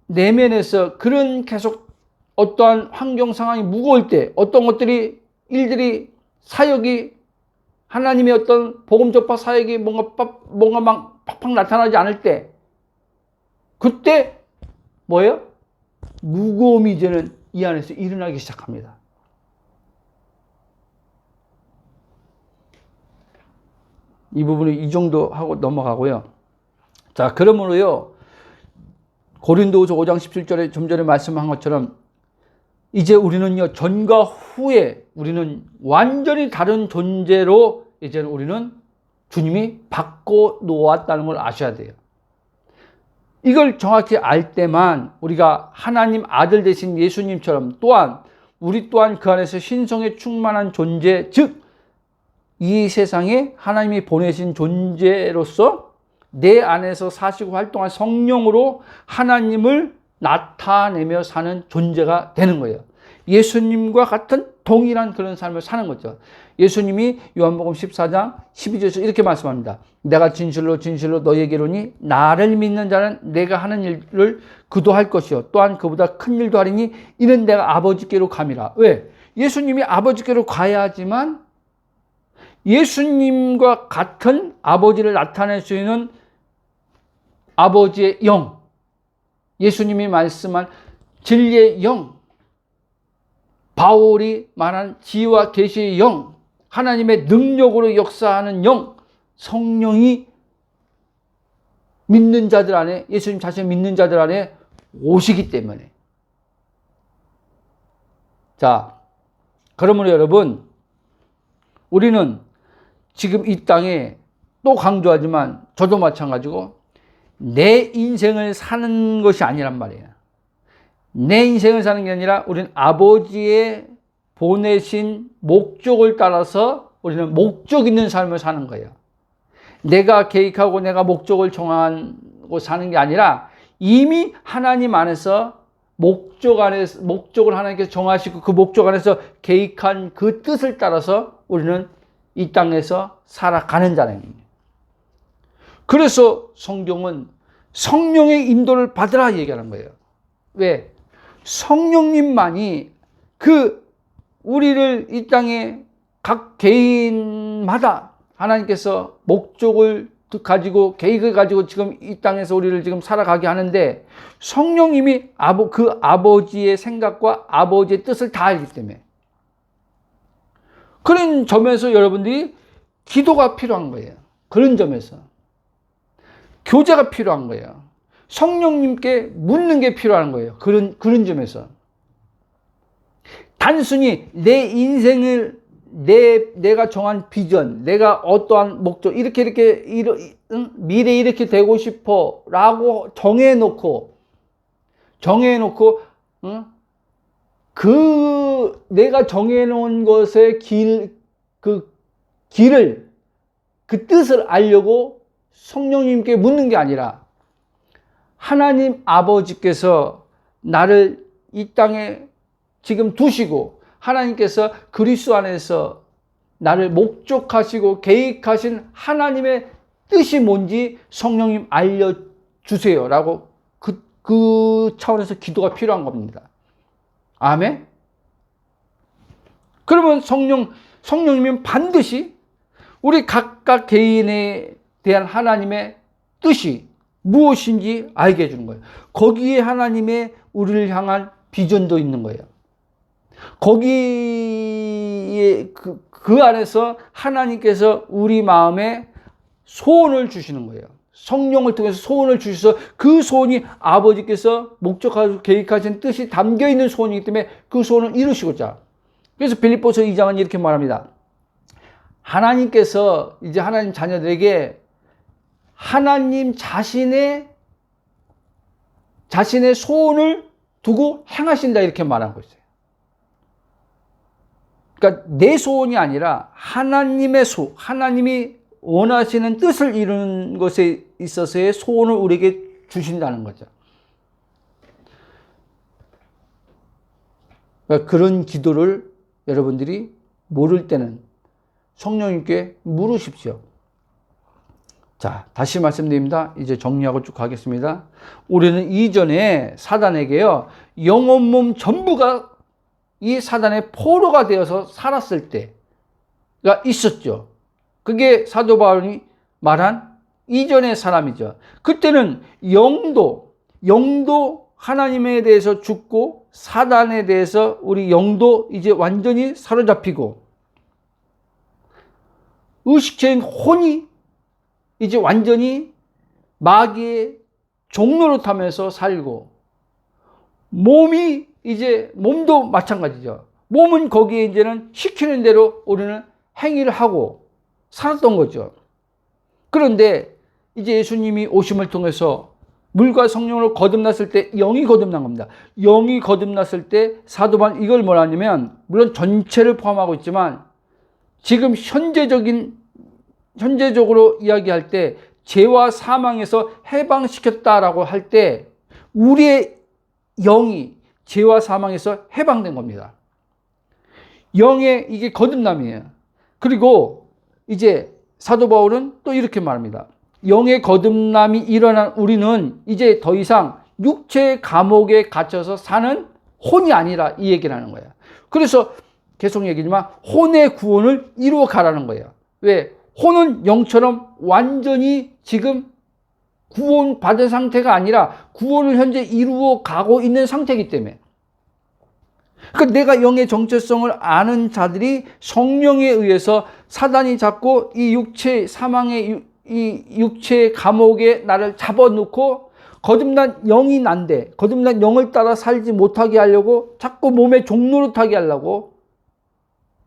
내면에서 그런 계속 어떠한 환경 상황이 무거울 때 어떤 일들이 사역이 하나님의 어떤 복음 전파 사역이 뭔가 막 팍팍 나타나지 않을 때 그때 뭐예요? 무거움이 이제는 이 안에서 일어나기 시작합니다. 이 부분은 이 정도 하고 넘어가고요. 자, 그러므로요. 고린도후서 5장 17절에 좀 전에 말씀한 것처럼 이제 우리는요. 전과 후에 우리는 완전히 다른 존재로 이제 우리는 주님이 바꿔 놓았다는 걸 아셔야 돼요. 이걸 정확히 알 때만 우리가 하나님 아들 되신 예수님처럼 또한 우리 또한 그 안에서 신성에 충만한 존재, 즉 이 세상에 하나님이 보내신 존재로서 내 안에서 사시고 활동한 성령으로 하나님을 나타내며 사는 존재가 되는 거예요. 예수님과 같은 동일한 그런 삶을 사는 거죠. 예수님이 요한복음 14장 12절에서 이렇게 말씀합니다. 내가 진실로 너희에게 이르노니 나를 믿는 자는 내가 하는 일을 그도 할 것이요 또한 그보다 큰 일도 하리니 이는 내가 아버지께로 감이라. 왜? 예수님이 아버지께로 가야 하지만 예수님과 같은 아버지를 나타낼 수 있는 아버지의 영, 예수님이 말씀한 진리의 영, 바울이 말한 지혜와 계시의 영, 하나님의 능력으로 역사하는 영, 성령이 믿는 자들 안에, 예수님 자신을 믿는 자들 안에 오시기 때문에. 자, 그러므로 여러분, 우리는 지금 이 땅에 또 강조하지만 저도 마찬가지고 내 인생을 사는 것이 아니란 말이에요. 내 인생을 사는 게 아니라 우리는 아버지의 보내신 목적을 따라서 우리는 목적 있는 삶을 사는 거예요. 내가 계획하고 내가 목적을 정하고 사는 게 아니라 이미 하나님 안에서 목적을 하나님께서 정하시고 그 목적 안에서 계획한 그 뜻을 따라서 우리는 이 땅에서 살아가는 자입니다. 그래서 성경은 성령의 인도를 받으라 얘기하는 거예요. 왜? 성령님만이 우리를 이 땅에 각 개인마다 하나님께서 목적을 가지고 계획을 가지고 지금 이 땅에서 우리를 지금 살아가게 하는데 성령님이 그 아버지의 생각과 아버지의 뜻을 다 알기 때문에 그런 점에서 여러분들이 기도가 필요한 거예요. 그런 점에서 교제가 필요한 거예요. 성령님께 묻는 게 필요한 거예요. 그런 점에서 단순히 내 인생을 내가 정한 비전, 내가 어떠한 목적, 미래 이렇게 되고 싶어 라고 정해놓고, 내가 정해놓은 것의 그 뜻을 알려고 성령님께 묻는 게 아니라, 하나님 아버지께서 나를 이 땅에 지금 두시고, 하나님께서 그리스도 안에서 나를 목적하시고 계획하신 하나님의 뜻이 뭔지 성령님 알려주세요 라고 그 차원에서 기도가 필요한 겁니다. 아멘? 그러면 성령님은 반드시 우리 각각 개인에 대한 하나님의 뜻이 무엇인지 알게 해주는 거예요. 거기에 하나님의 우리를 향한 비전도 있는 거예요. 거기에 그 안에서 하나님께서 우리 마음에 소원을 주시는 거예요. 성령을 통해서 소원을 주셔서 그 소원이 아버지께서 목적하고 계획하신 뜻이 담겨있는 소원이기 때문에 그 소원을 이루시고자. 그래서 빌립보서 2장은 이렇게 말합니다. 하나님께서 이제 하나님 자녀들에게 하나님 자신의 소원을 두고 행하신다 이렇게 말하고 있어요. 그러니까 내 소원이 아니라 하나님의 하나님이 원하시는 뜻을 이루는 것에 있어서의 소원을 우리에게 주신다는 거죠. 그러니까 그런 기도를 여러분들이 모를 때는 성령님께 물으십시오. 자, 다시 말씀드립니다. 이제 정리하고 쭉 가겠습니다. 우리는 이전에 사단에게요, 영혼 몸 전부가 이 사단의 포로가 되어서 살았을 때가 있었죠. 그게 사도 바울이 말한 이전의 사람이죠. 그때는 영도 하나님에 대해서 죽고 사단에 대해서 우리 영도 이제 완전히 사로잡히고 의식체인 혼이 이제 완전히 마귀의 종로로 타면서 살고 몸도 마찬가지죠. 몸은 거기에 이제는 시키는 대로 우리는 행위를 하고 살았던 거죠. 그런데 이제 예수님이 오심을 통해서 물과 성령으로 거듭났을 때 영이 거듭난 겁니다. 영이 거듭났을 때 사도 바울은 이걸 뭐라 하냐면, 물론 전체를 포함하고 있지만 지금 현재적으로 이야기할 때 죄와 사망에서 해방시켰다라고 할 때 우리의 영이 죄와 사망에서 해방된 겁니다. 영의 이게 거듭남이에요. 그리고 이제 사도 바울은 또 이렇게 말합니다. 영의 거듭남이 일어난 우리는 이제 더 이상 육체의 감옥에 갇혀서 사는 혼이 아니라 이 얘기를 하는 거예요. 그래서 계속 얘기지만 혼의 구원을 이루어 가라는 거예요. 왜? 혼은 영처럼 완전히 지금 구원받은 상태가 아니라 구원을 현재 이루어 가고 있는 상태이기 때문에. 그러니까 내가 영의 정체성을 아는 자들이 성령에 의해서 사단이 자꾸 이 육체 사망의 이 육체의 감옥에 나를 잡아놓고 거듭난 영이 난데 거듭난 영을 따라 살지 못하게 하려고 자꾸 몸의 종노릇하게 하려고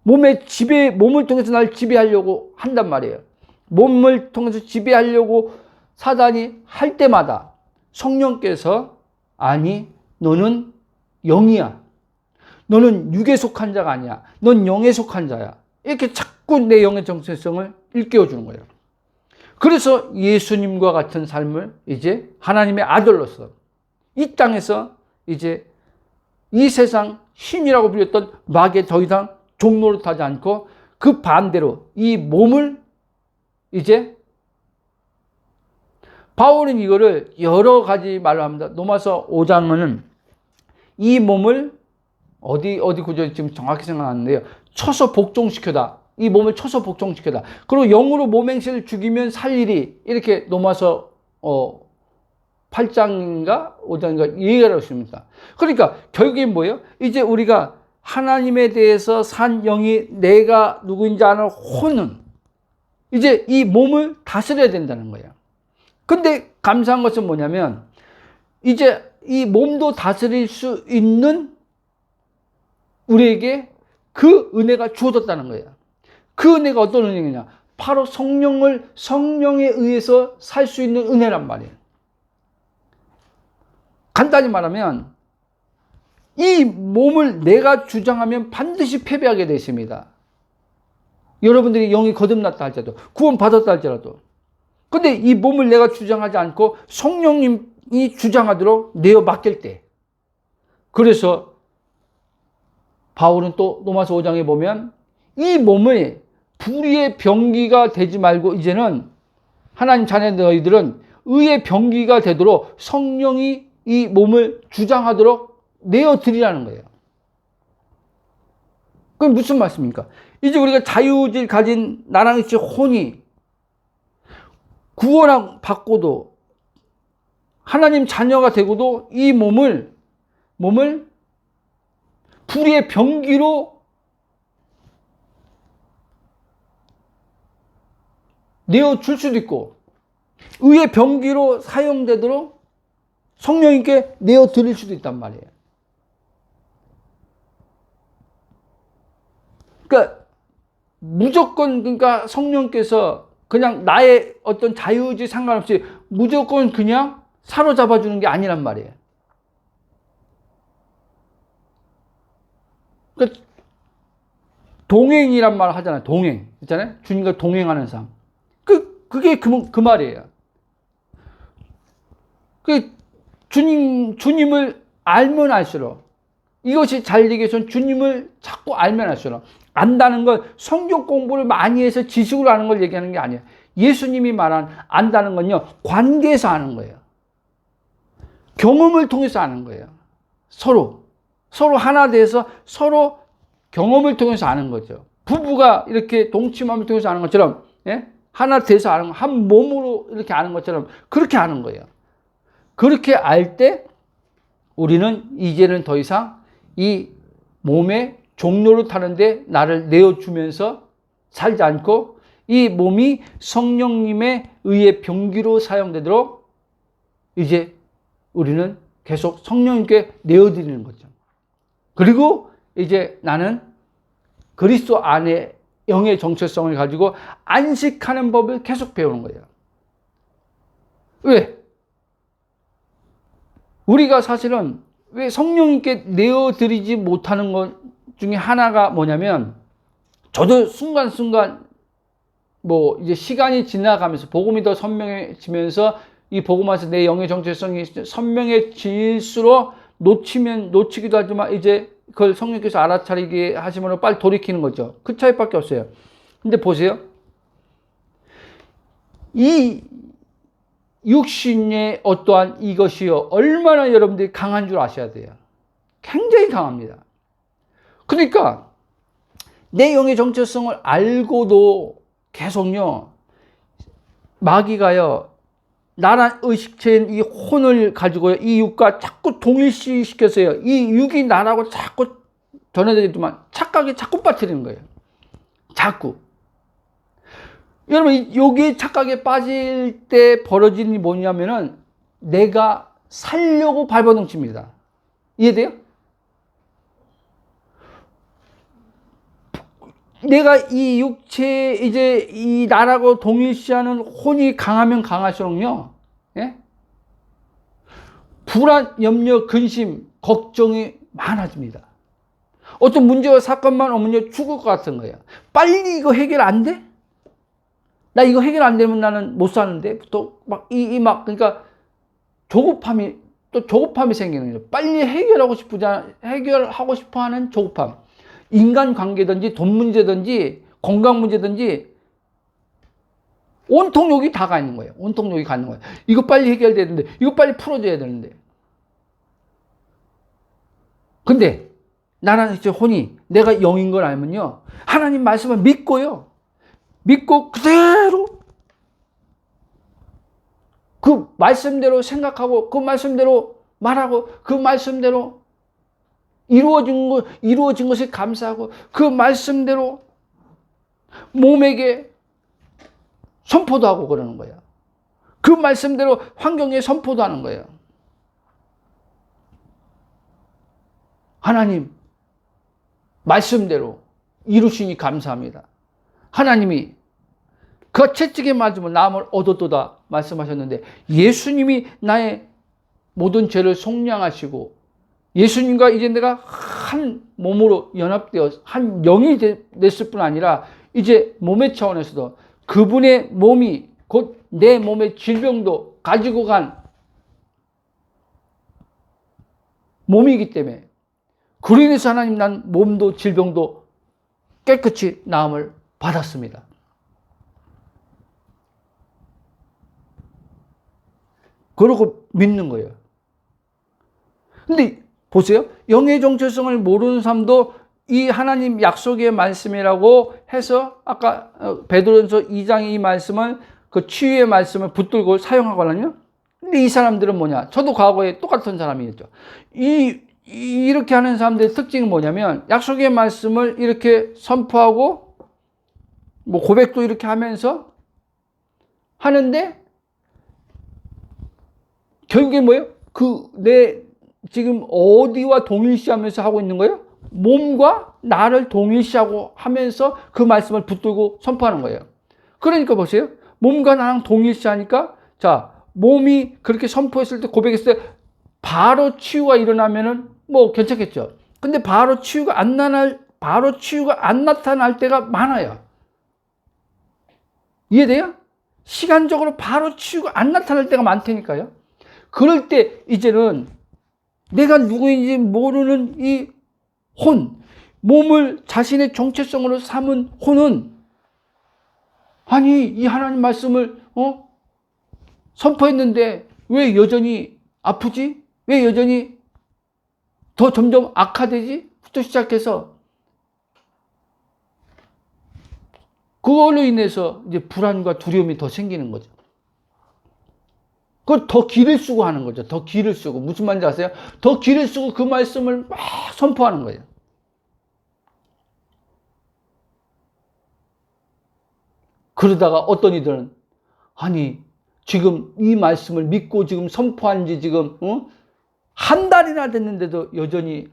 몸을 통해서 날 지배하려고 한단 말이에요. 몸을 통해서 지배하려고 사단이 할 때마다 성령께서 아니 너는 영이야. 너는 육에 속한 자가 아니야. 넌 영에 속한 자야. 이렇게 자꾸 내 영의 정체성을 일깨워주는 거예요. 그래서 예수님과 같은 삶을 이제 하나님의 아들로서 이 땅에서 이제 이 세상 신이라고 불렸던 마귀에 더 이상 종노릇하지 않고 그 반대로 이 몸을 이제 바울은 이거를 여러 가지 말로 합니다. 로마서 5장은 이 몸을 어디 구절 지금 정확히 생각 안 나는데요. 쳐서 복종시켜다. 이 몸을 쳐서 복종시켜다. 그리고 영으로 몸행실을 죽이면 살 일이 이렇게 로마서 8장인가 5장인가 얘기하고 있습니다. 그러니까 결국엔 뭐예요? 이제 우리가 하나님에 대해서 산 영이 내가 누구인지 아는 혼은 이제 이 몸을 다스려야 된다는 거예요. 근데 감사한 것은 뭐냐면 이제 이 몸도 다스릴 수 있는 우리에게 그 은혜가 주어졌다는 거예요. 그 은혜가 어떤 은혜냐? 바로 성령에 의해서 살 수 있는 은혜란 말이에요. 간단히 말하면 이 몸을 내가 주장하면 반드시 패배하게 되어 있습니다. 여러분들이 영이 거듭났다 할지라도 구원받았다 할지라도. 근데 이 몸을 내가 주장하지 않고 성령님이 주장하도록 내어 맡길 때. 그래서 바울은 또 로마서 5장에 보면 이 몸을 불의의 병기가 되지 말고 이제는 하나님 자녀 너희들은 의의 병기가 되도록 성령이 이 몸을 주장하도록 내어드리라는 거예요. 그럼 무슨 말씀입니까? 이제 우리가 자유의지를 가진 나랑 같이 혼이 구원 받고도 하나님 자녀가 되고도 이 몸을 불의의 병기로 내어줄 수도 있고 의의 병기로 사용되도록 성령님께 내어드릴 수도 있단 말이에요. 그러니까 무조건 그러니까 성령께서 그냥 나의 어떤 자유의지 상관없이 무조건 그냥 사로잡아 주는 게 아니란 말이에요. 그러니까 동행이란 말 하잖아요. 동행. 있잖아요. 주님과 동행하는 삶. 그게 그 말이에요. 주님을 알면 알수록 이것이 잘 되기 위해서는 주님을 자꾸 알면 알수록 안다는 건 성경 공부를 많이 해서 지식으로 아는 걸 얘기하는 게 아니에요. 예수님이 말한 안다는 건요. 관계에서 아는 거예요. 경험을 통해서 아는 거예요. 서로 하나 돼서 서로 경험을 통해서 아는 거죠. 부부가 이렇게 동침함을 통해서 아는 것처럼 예? 하나 돼서 아는 거, 한 몸으로 이렇게 아는 것처럼 그렇게 아는 거예요. 그렇게 알 때 우리는 이제는 더 이상 이 몸의 종로를 타는데 나를 내어주면서 살지 않고 이 몸이 성령님의 의의 병기로 사용되도록 이제 우리는 계속 성령님께 내어드리는 거죠. 그리고 이제 나는 그리스도 안에 영의 정체성을 가지고 안식하는 법을 계속 배우는 거예요. 왜? 우리가 사실은 왜 성령님께 내어드리지 못하는 것 중에 하나가 뭐냐면 저도 순간순간 뭐 이제 시간이 지나가면서 복음이 더 선명해지면서 이 복음에서 내 영의 정체성이 선명해질수록 놓치기도 하지만 이제 그걸 성령께서 알아차리게 하시면 빨리 돌이키는 거죠. 그 차이밖에 없어요. 근데 보세요. 이 육신의 어떠한 이것이요. 얼마나 여러분들이 강한 줄 아셔야 돼요. 굉장히 강합니다. 그러니까 내 영의 정체성을 알고도 계속요. 마귀가요. 나란 의식체인 이 혼을 가지고요, 이 육과 자꾸 동일시시켜서요, 이 육이 나라고 자꾸 전해드리지만 착각에 자꾸 빠뜨리는 거예요. 자꾸. 여러분, 여기 착각에 빠질 때 벌어지는 일이 뭐냐면은 내가 살려고 발버둥칩니다. 이해돼요? 내가 이 육체, 이제 이 나라고 동일시하는 혼이 강하면 강할수록요, 예? 불안, 염려, 근심, 걱정이 많아집니다. 어떤 문제와 사건만 오면요, 죽을 것 같은 거예요. 빨리 이거 해결 안 돼? 나 이거 해결 안 되면 나는 못 사는데? 또 그러니까 조급함이 생기는 거예요. 빨리 해결하고 싶어 하는 조급함. 인간 관계든지 돈 문제든지 건강 문제든지 온통 여기 다 가 있는 거예요. 온통 여기 가는 거예요. 이거 빨리 해결돼야 되는데, 이거 빨리 풀어줘야 되는데. 근데 나는 이제 혼이 내가 영인 걸 알면요, 하나님 말씀을 믿고 그대로 그 말씀대로 생각하고 그 말씀대로 말하고 그 말씀대로 이루어진 것에 감사하고 그 말씀대로 몸에게 선포도 하고 그러는 거예요. 그 말씀대로 환경에 선포도 하는 거예요. 하나님 말씀대로 이루시니 감사합니다. 하나님이 그 채찍에 맞으면 나음을 얻었도다 말씀하셨는데, 예수님이 나의 모든 죄를 속량하시고 예수님과 이제 내가 한 몸으로 연합되어 한 영이 됐을 뿐 아니라 이제 몸의 차원에서도 그분의 몸이 곧 내 몸의 질병도 가지고 간 몸이기 때문에, 그로 인해서 하나님, 난 몸도 질병도 깨끗이 나음을 받았습니다. 그러고 믿는 거예요. 근데 보세요. 영의 정체성을 모르는 사람도 이 하나님 약속의 말씀이라고 해서 아까 베드로전서 2장의 이 말씀을, 그 치유의 말씀을 붙들고 사용하거든요. 근데 이 사람들은 뭐냐? 저도 과거에 똑같은 사람이었죠. 이렇게 하는 사람들의 특징이 뭐냐면, 약속의 말씀을 이렇게 선포하고 뭐 고백도 이렇게 하면서 하는데 결국에 뭐예요? 내 지금 어디와 동일시하면서 하고 있는 거예요? 몸과 나를 동일시하고 하면서 그 말씀을 붙들고 선포하는 거예요. 그러니까 보세요. 몸과 나랑 동일시하니까, 자, 몸이 그렇게 선포했을 때, 고백했을 때 바로 치유가 일어나면은 뭐 괜찮겠죠. 근데 바로 치유가 안 나타날 때가 많아요. 이해돼요? 시간적으로 바로 치유가 안 나타날 때가 많다니까요. 그럴 때 이제는 내가 누구인지 모르는 이 혼, 몸을 자신의 정체성으로 삼은 혼은, 아니, 이 하나님 말씀을 선포했는데 왜 여전히 아프지? 왜 여전히 더 점점 악화되지? 부터 시작해서 그걸로 인해서 이제 불안과 두려움이 더 생기는 거죠. 그걸 더 기를 쓰고 하는 거죠. 더 기를 쓰고. 무슨 말인지 아세요? 더 기를 쓰고 그 말씀을 막 선포하는 거예요. 그러다가 어떤 이들은, 아니, 지금 이 말씀을 믿고 지금 선포한 지 지금 한 달이나 됐는데도 여전히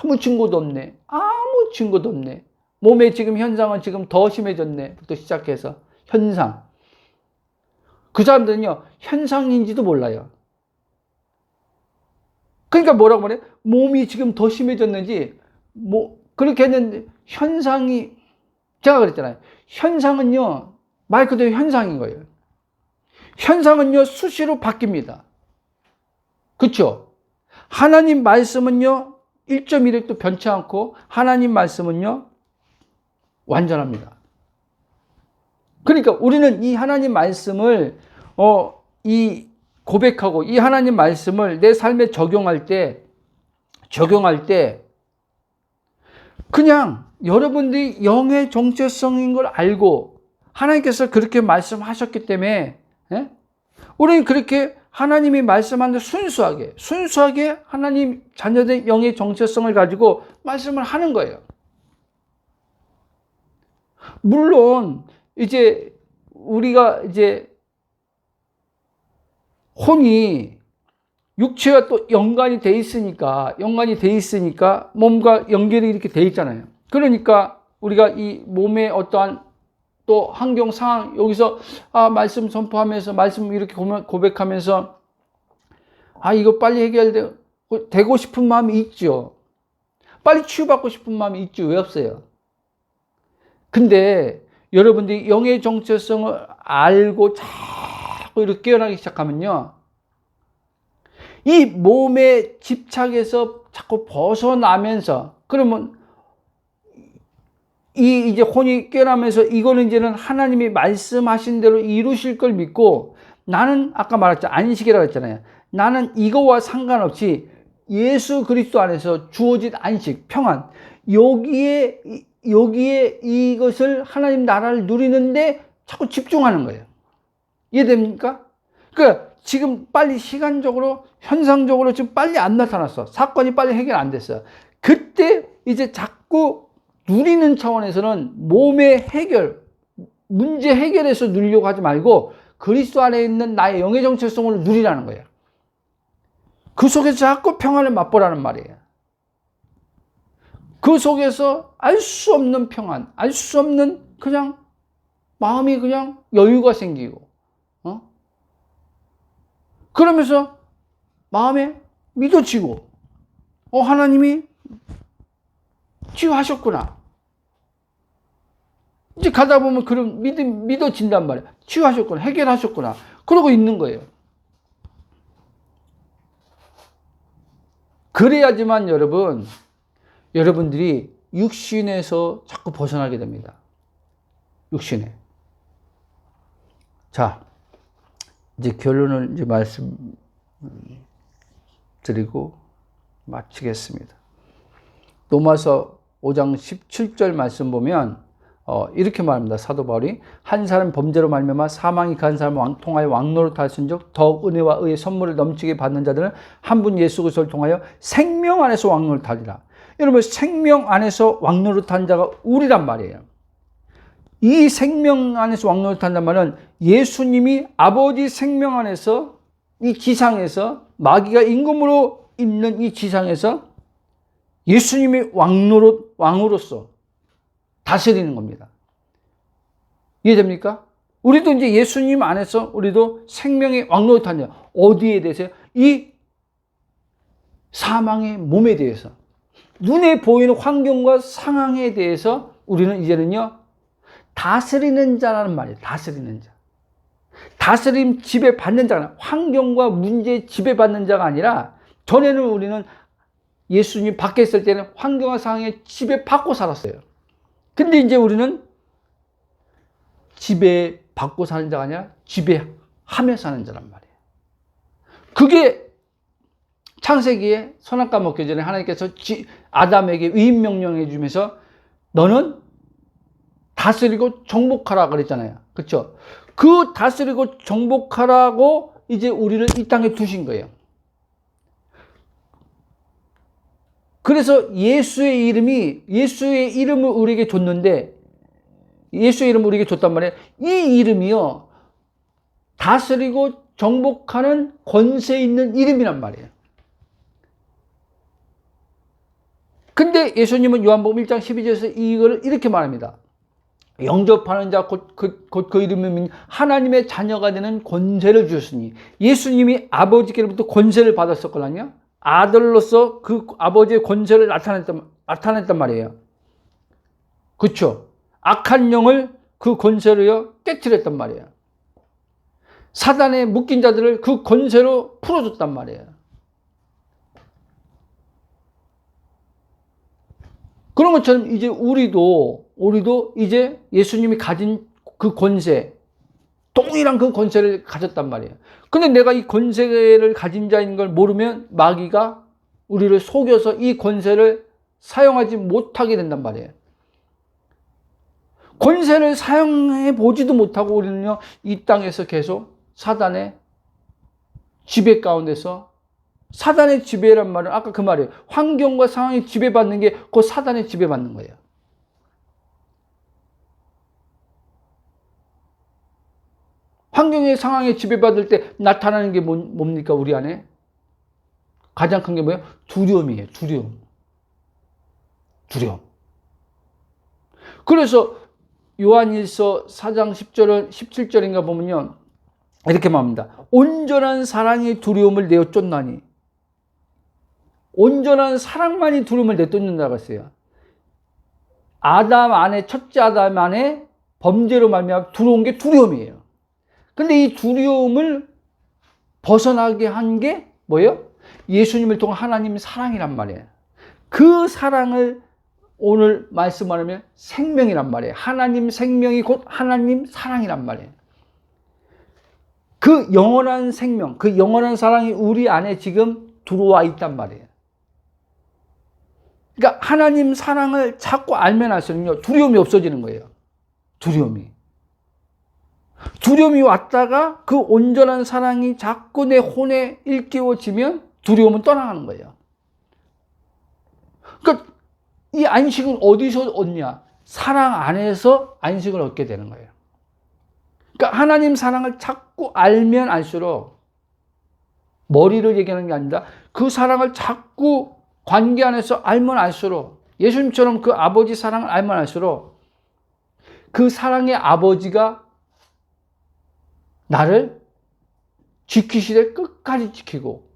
아무 증거도 없네. 아무 증거도 없네. 몸의 지금 현상은 지금 더 심해졌네. 부터 시작해서 현상. 그 사람들은요, 현상인지도 몰라요. 그러니까 뭐라고 말해? 몸이 지금 더 심해졌는지, 그렇게 했는데, 현상이, 제가 그랬잖아요. 현상은요, 말 그대로 현상인 거예요. 현상은요, 수시로 바뀝니다. 그쵸? 하나님 말씀은요, 1.1획도 변치 않고, 하나님 말씀은요, 완전합니다. 그러니까 우리는 이 하나님 말씀을 이 고백하고 이 하나님 말씀을 내 삶에 적용할 때 그냥 여러분들이 영의 정체성인 걸 알고 하나님께서 그렇게 말씀하셨기 때문에, 예? 우리는 그렇게 하나님이 말씀하는 순수하게 하나님 자녀된 영의 정체성을 가지고 말씀을 하는 거예요. 물론 이제 우리가 이제 혼이 육체와 또 연관이 돼 있으니까 몸과 연결이 이렇게 돼 있잖아요. 그러니까 우리가 이 몸의 어떠한 또 환경 상황 여기서 말씀 선포하면서 말씀 이렇게 고백하면서 이거 빨리 해결되고 싶은 마음이 있죠. 빨리 치유받고 싶은 마음이 있죠. 왜 없어요? 근데 여러분들이 영의 정체성을 알고 자꾸 이렇게 깨어나기 시작하면요, 이 몸의 집착에서 자꾸 벗어나면서, 그러면 이제 혼이 깨어나면서 이거는 이제는 하나님이 말씀하신 대로 이루실 걸 믿고, 나는 아까 말했죠. 안식이라고 했잖아요. 나는 이거와 상관없이 예수 그리스도 안에서 주어진 안식, 평안, 여기에 이것을 하나님 나라를 누리는데 자꾸 집중하는 거예요. 이해됩니까? 그러니까 지금 빨리 시간적으로, 현상적으로 지금 빨리 안 나타났어. 사건이 빨리 해결 안 됐어. 그때 이제 자꾸 누리는 차원에서는 몸의 해결, 문제 해결에서 누리려고 하지 말고 그리스도 안에 있는 나의 영의 정체성을 누리라는 거예요. 그 속에서 자꾸 평안을 맛보라는 말이에요. 그 속에서 알 수 없는 평안, 알 수 없는 그냥 마음이 그냥 여유가 생기고, 그러면서 마음에 믿어지고, 하나님이 치유하셨구나. 이제 가다 보면 그런 믿어진단 말이에요. 치유하셨구나, 해결하셨구나. 그러고 있는 거예요. 그래야지만 여러분들이 육신에서 자꾸 벗어나게 됩니다. 육신에. 자, 이제 결론을 이제 말씀드리고 마치겠습니다. 로마서 5장 17절 말씀 보면 이렇게 말합니다. 사도 바울이 한 사람 범죄로 말미암아 사망이 간 사람을 통하여 왕노릇 하였은즉 더욱 은혜와 의의 선물을 넘치게 받는 자들은 한 분 예수 그리스도를 통하여 생명 안에서 왕노릇 하리라. 여러분, 생명 안에서 왕노릇 한 자가 우리란 말이에요. 이 생명 안에서 왕노릇 한단 말은 예수님이 아버지 생명 안에서 이 지상에서, 마귀가 임금으로 있는 이 지상에서 예수님이 왕으로서 다스리는 겁니다. 이해됩니까? 우리도 이제 예수님 안에서 우리도 생명의 왕노릇한 자. 어디에 대해서요? 이 사망의 몸에 대해서, 눈에 보이는 환경과 상황에 대해서 우리는 이제는요, 다스리는 자라는 말이에요. 다스리는 자. 다스림 지배받는 자가, 환경과 문제에 지배받는 자가 아니라, 전에는 우리는 예수님 밖에 있을 때는 환경과 상황에 지배받고 살았어요. 근데 이제 우리는 지배받고 사는 자가 아니라 지배하며 사는 자란 말이에요. 그게 창세기에 선악과 먹기 전에 하나님께서 아담에게 위임 명령해 주면서 너는 다스리고 정복하라 그랬잖아요. 그렇죠? 그 다스리고 정복하라고 이제 우리를 이 땅에 두신 거예요. 그래서 예수의 이름을 우리에게 줬는데, 예수의 이름을 우리에게 줬단 말이에요. 이 이름이요, 다스리고 정복하는 권세 있는 이름이란 말이에요. 근데 예수님은 요한복음 1장 12절에서 이거를 이렇게 말합니다. 영접하는 자 곧 그 이름은 하나님의 자녀가 되는 권세를 주셨으니, 예수님이 아버지께로부터 권세를 받았었거든요. 아들로서 그 아버지의 권세를 나타냈단 말이에요. 그렇죠? 악한 영을 그 권세로요 깨트렸단 말이에요. 사단에 묶인 자들을 그 권세로 풀어줬단 말이에요. 그런 것처럼 이제 우리도 이제 예수님이 가진 그 권세, 동일한 그 권세를 가졌단 말이에요. 근데 내가 이 권세를 가진 자인 걸 모르면 마귀가 우리를 속여서 이 권세를 사용하지 못하게 된단 말이에요. 권세를 사용해 보지도 못하고 우리는요, 이 땅에서 계속 사단의 지배 가운데서 사단의 지배란 말은 아까 그 말이에요. 환경과 상황이 지배받는 게 그 사단의 지배받는 거예요. 환경의 상황에 지배받을 때 나타나는 게 뭡니까? 우리 안에 가장 큰 게 뭐예요? 두려움이에요. 두려움. 그래서 요한일서 4장 10절은 17절인가 보면요, 이렇게 말합니다. 온전한 사랑이 두려움을 내어 쫓나니. 온전한 사랑만이 두려움을 내쫓는다고 했어요. 아담 안에, 첫째 아담 안에 범죄로 말미암아 들어온 게 두려움이에요. 근데 이 두려움을 벗어나게 한 게 뭐예요? 예수님을 통한 하나님의 사랑이란 말이에요. 그 사랑을 오늘 말씀하면 생명이란 말이에요. 하나님 생명이 곧 하나님 사랑이란 말이에요. 그 영원한 생명, 그 영원한 사랑이 우리 안에 지금 들어와 있단 말이에요. 그러니까 하나님 사랑을 자꾸 알면 알수록요, 두려움이 없어지는 거예요. 두려움이 왔다가 그 온전한 사랑이 자꾸 내 혼에 일깨워지면 두려움은 떠나가는 거예요. 그러니까 이 안식은 어디서 얻냐? 사랑 안에서 안식을 얻게 되는 거예요. 그러니까 하나님 사랑을 자꾸 알면 알수록, 머리를 얘기하는 게 아니라 그 사랑을 자꾸 관계 안에서 알면 알수록, 예수님처럼 그 아버지 사랑을 알면 알수록 그 사랑의 아버지가 나를 지키시되 끝까지 지키고,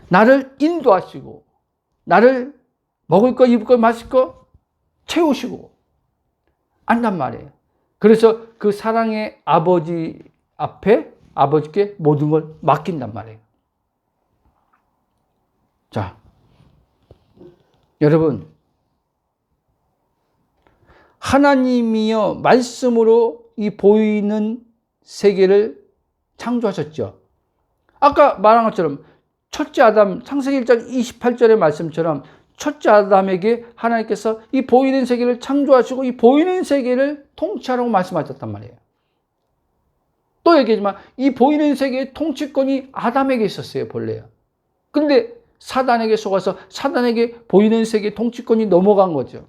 나를 인도하시고, 나를 먹을 거, 입을 거, 마실 거 채우시고 안단 말이에요. 그래서 그 사랑의 아버지 앞에 아버지께 모든 걸 맡긴단 말이에요. 자, 여러분, 하나님이여 말씀으로 이 보이는 세계를 창조하셨죠. 아까 말한 것처럼 첫째 아담, 창세기 1장 28절의 말씀처럼 첫째 아담에게 하나님께서 이 보이는 세계를 창조하시고 이 보이는 세계를 통치하라고 말씀하셨단 말이에요. 또 얘기하지만 이 보이는 세계의 통치권이 아담에게 있었어요, 본래요. 근데 사단에게 속아서 사단에게 보이는 세계의 통치권이 넘어간 거죠.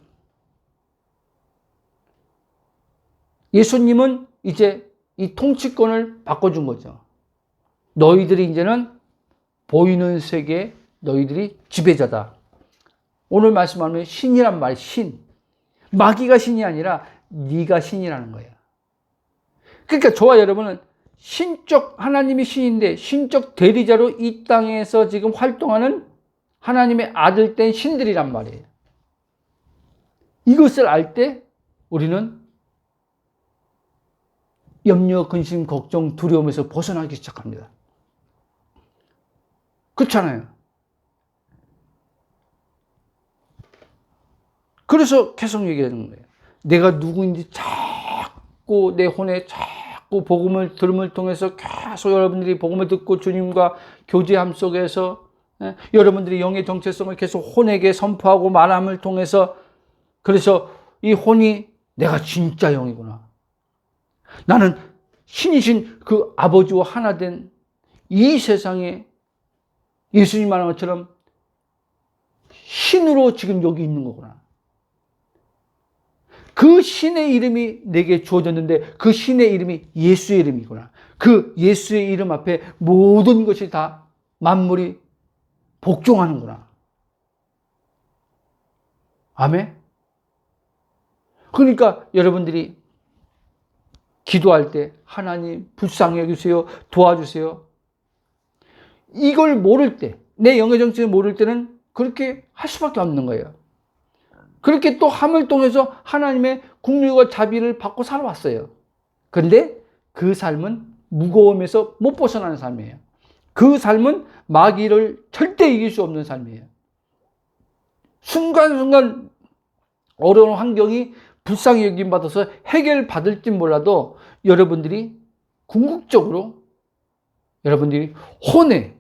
예수님은 이제 이 통치권을 바꿔준 거죠. 너희들이 이제는 보이는 세계에 너희들이 지배자다. 오늘 말씀하면 신이란 말이에요. 신. 마귀가 신이 아니라 네가 신이라는 거예요. 그러니까 저와 여러분은 신적, 하나님이 신인데 신적 대리자로 이 땅에서 지금 활동하는 하나님의 아들 된 신들이란 말이에요. 이것을 알 때 우리는 염려, 근심, 걱정, 두려움에서 벗어나기 시작합니다. 그렇잖아요. 그래서 계속 얘기하는 거예요. 내가 누구인지 자꾸 내 혼에 자꾸 복음을 들음을 통해서 계속 여러분들이 복음을 듣고 주님과 교제함 속에서 여러분들이 영의 정체성을 계속 혼에게 선포하고 말함을 통해서, 그래서 이 혼이 내가 진짜 영이구나. 나는 신이신 그 아버지와 하나 된 이 세상에 예수님 말한 것처럼 신으로 지금 여기 있는 거구나. 그 신의 이름이 내게 주어졌는데 그 신의 이름이 예수의 이름이구나. 그 예수의 이름 앞에 모든 것이 다 만물이 복종하는구나. 아멘. 그러니까 여러분들이 기도할 때 하나님 불쌍히 여기세요, 도와주세요. 이걸 모를 때, 내 영의 정체를 모를 때는 그렇게 할 수밖에 없는 거예요. 그렇게 또 함을 통해서 하나님의 국률과 자비를 받고 살아왔어요. 그런데 그 삶은 무거움에서 못 벗어나는 삶이에요. 그 삶은 마귀를 절대 이길 수 없는 삶이에요. 순간순간 어려운 환경이 불쌍히 여김받아서 해결받을지 몰라도 여러분들이 궁극적으로 여러분들이 혼에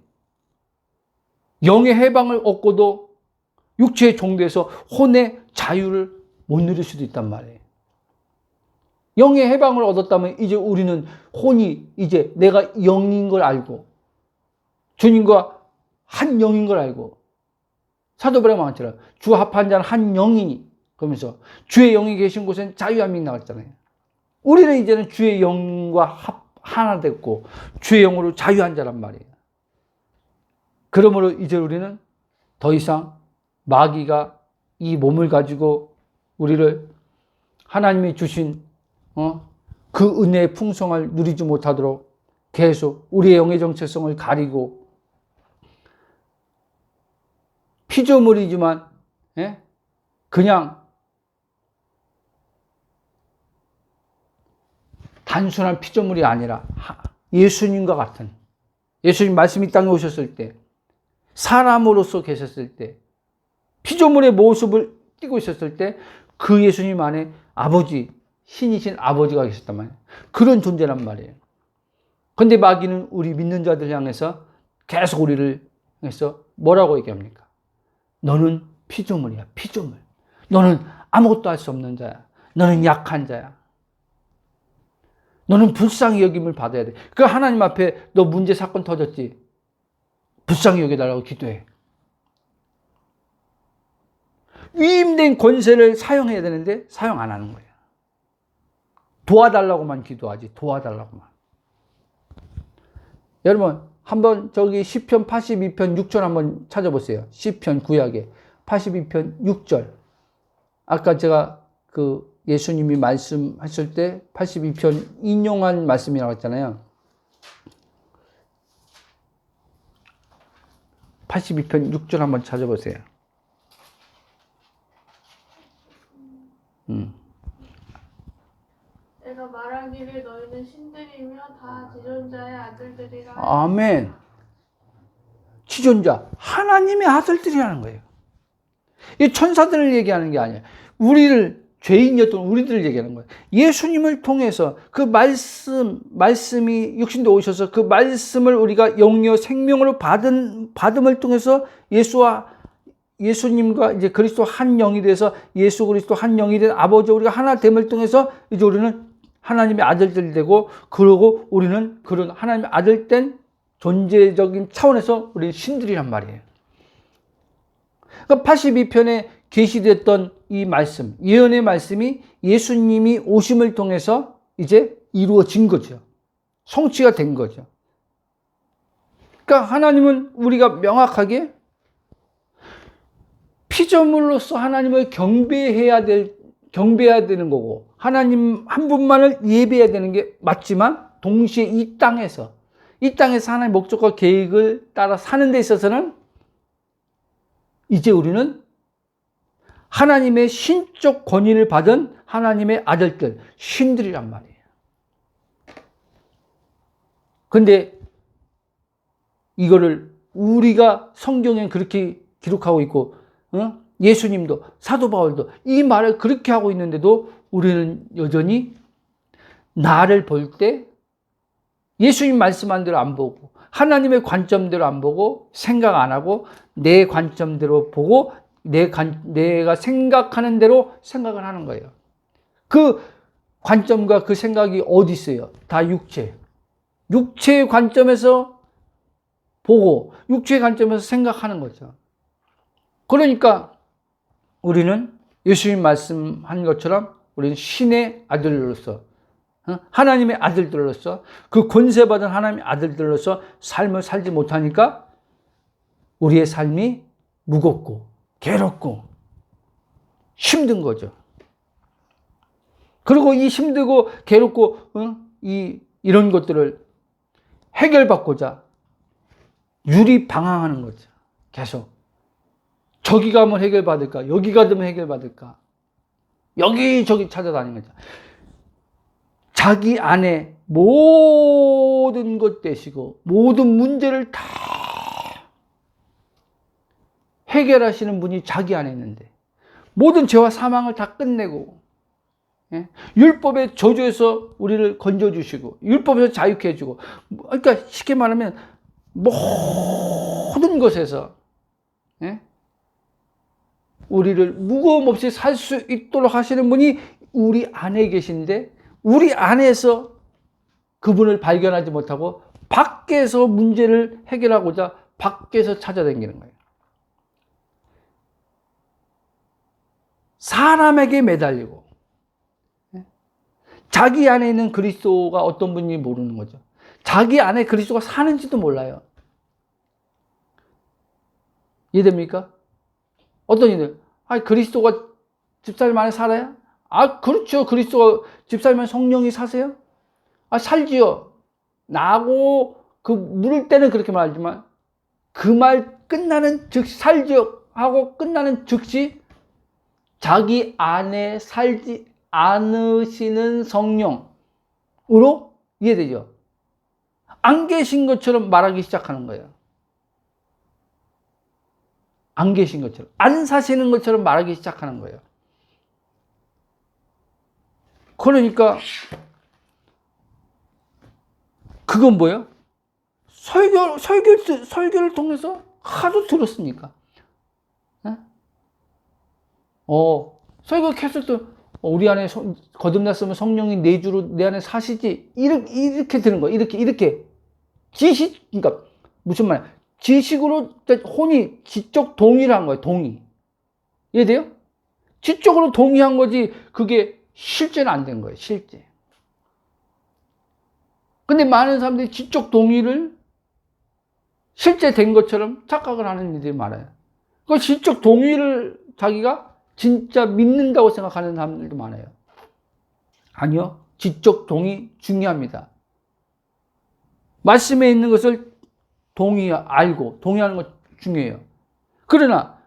영의 해방을 얻고도 육체의 종돼서 혼의 자유를 못 누릴 수도 있단 말이에요. 영의 해방을 얻었다면 이제 우리는 혼이 이제 내가 영인 걸 알고 주님과 한 영인 걸 알고 사도 바울의 말처럼 주 합한 자는 한 영이니 그러면서 주의 영이 계신 곳엔 자유함이 나왔잖아요. 우리는 이제는 주의 영과 하나 됐고 주의 영으로 자유한 자란 말이에요. 그러므로 이제 우리는 더 이상 마귀가 이 몸을 가지고 우리를 하나님이 주신 그 은혜의 풍성을 누리지 못하도록 계속 우리의 영의 정체성을 가리고 피조물이지만 그냥 단순한 피조물이 아니라 예수님과 같은 예수님 말씀이 이 땅에 오셨을 때 사람으로서 계셨을 때 피조물의 모습을 띠고 있었을 때 그 예수님 안에 아버지 신이신 아버지가 계셨단 말이에요. 그런 존재란 말이에요. 그런데 마귀는 우리 믿는 자들 향해서 계속 우리를 향해서 뭐라고 얘기합니까? 너는 피조물이야, 피조물. 너는 아무것도 할 수 없는 자야. 너는 약한 자야. 너는 불쌍히 여김을 받아야 돼. 그 하나님 앞에 너 문제 사건 터졌지? 불쌍히 여겨달라고 기도해. 위임된 권세를 사용해야 되는데 사용 안 하는 거예요. 도와달라고만 기도하지. 도와달라고만. 여러분 한번 저기 시편 82편 6절 한번 찾아보세요. 시편 구약에 82편 6절. 아까 제가 그 예수님이 말씀하실 때 82편 인용한 말씀이 나왔잖아요. 82편 6절 한번 찾아보세요. 내가 말하기를 너희는 신들이며 다 지존자의 아들들이라. 아멘. 지존자 하나님의 아들들이라는 거예요. 이 천사들을 얘기하는 게 아니에요. 우리를 죄인이었던 우리들을 얘기하는 거예요. 예수님을 통해서 그 말씀이 육신도 오셔서 그 말씀을 우리가 영이요 생명으로 받음을 통해서 예수님과 이제 그리스도 한 영이 돼서 예수 그리스도 한 영이 된 아버지 우리가 하나 됨을 통해서 이제 우리는 하나님의 아들들이 되고 그러고 우리는 그런 하나님의 아들 된 존재적인 차원에서 우리는 신들이란 말이에요. 그러니까 82편에 계시됐던 이 말씀, 예언의 말씀이 예수님이 오심을 통해서 이제 이루어진 거죠. 성취가 된 거죠. 그러니까 하나님은 우리가 명확하게 피조물로서 하나님을 경배해야 되는 거고 하나님 한 분만을 예배해야 되는 게 맞지만 동시에 이 땅에서 하나님의 목적과 계획을 따라 사는 데 있어서는 이제 우리는 하나님의 신적 권위를 받은 하나님의 아들들, 신들이란 말이에요. 근데 이거를 우리가 성경에 그렇게 기록하고 있고 예수님도 사도 바울도 이 말을 그렇게 하고 있는데도 우리는 여전히 나를 볼 때 예수님 말씀한 대로 안 보고 하나님의 관점대로 안 보고 생각 안 하고 내 관점대로 보고 내가 생각하는 대로 생각을 하는 거예요. 그 관점과 그 생각이 어디 있어요? 다 육체의 관점에서 보고 육체의 관점에서 생각하는 거죠. 그러니까 우리는 예수님 말씀한 것처럼 우리는 신의 아들로서 하나님의 아들들로서 그 권세받은 하나님의 아들들로서 삶을 살지 못하니까 우리의 삶이 무겁고 괴롭고 힘든 거죠. 그리고 이 힘들고 괴롭고 이런 것들을 해결받고자 유리방황하는 거죠. 계속 저기 가면 해결받을까? 여기 가면 해결받을까? 여기저기 찾아다니는 거죠. 자기 안에 모든 것 되시고 모든 문제를 다 해결하시는 분이 자기 안에 있는데 모든 죄와 사망을 다 끝내고 율법의 저주에서 우리를 건져주시고 율법에서 자유케 해주고 그러니까 쉽게 말하면 모든 것에서 우리를 무거움 없이 살 수 있도록 하시는 분이 우리 안에 계신데 우리 안에서 그분을 발견하지 못하고 밖에서 문제를 해결하고자 밖에서 찾아다니는 거예요. 사람에게 매달리고 자기 안에 있는 그리스도가 어떤 분인지 모르는 거죠. 자기 안에 그리스도가 사는지도 몰라요. 이해됩니까? 어떤 이들, 그리스도가 집사님 안에 살아요? 그렇죠. 그리스도가 집사님 안에 성령이 사세요? 살지요. 나고 물을 때는 그렇게 말하지만 그 말 끝나는 즉시 살지요 하고 끝나는 즉시 자기 안에 살지 않으시는 성령으로 이해되죠? 안 계신 것처럼 말하기 시작하는 거예요. 안 계신 것처럼, 안 사시는 것처럼 말하기 시작하는 거예요. 그러니까 그건 뭐예요? 설교를 통해서 하도 들었으니까. 설교 했을 때 우리 안에 거듭났으면 성령이 내주로 내 안에 사시지. 이렇게 되는 거예요. 이렇게. 그러니까 무슨 말이야? 지식으로 혼이 지적 동의를 한 거예요. 동의. 이해돼요? 지적으로 동의한 거지 그게 실제는 안 된 거예요. 실제. 근데 많은 사람들이 지적 동의를 실제 된 것처럼 착각을 하는 일들이 많아요. 그 지적 동의를 자기가 진짜 믿는다고 생각하는 사람들도 많아요. 아니요. 지적 동의 중요합니다. 말씀에 있는 것을 알고 동의하는 것 중요해요. 그러나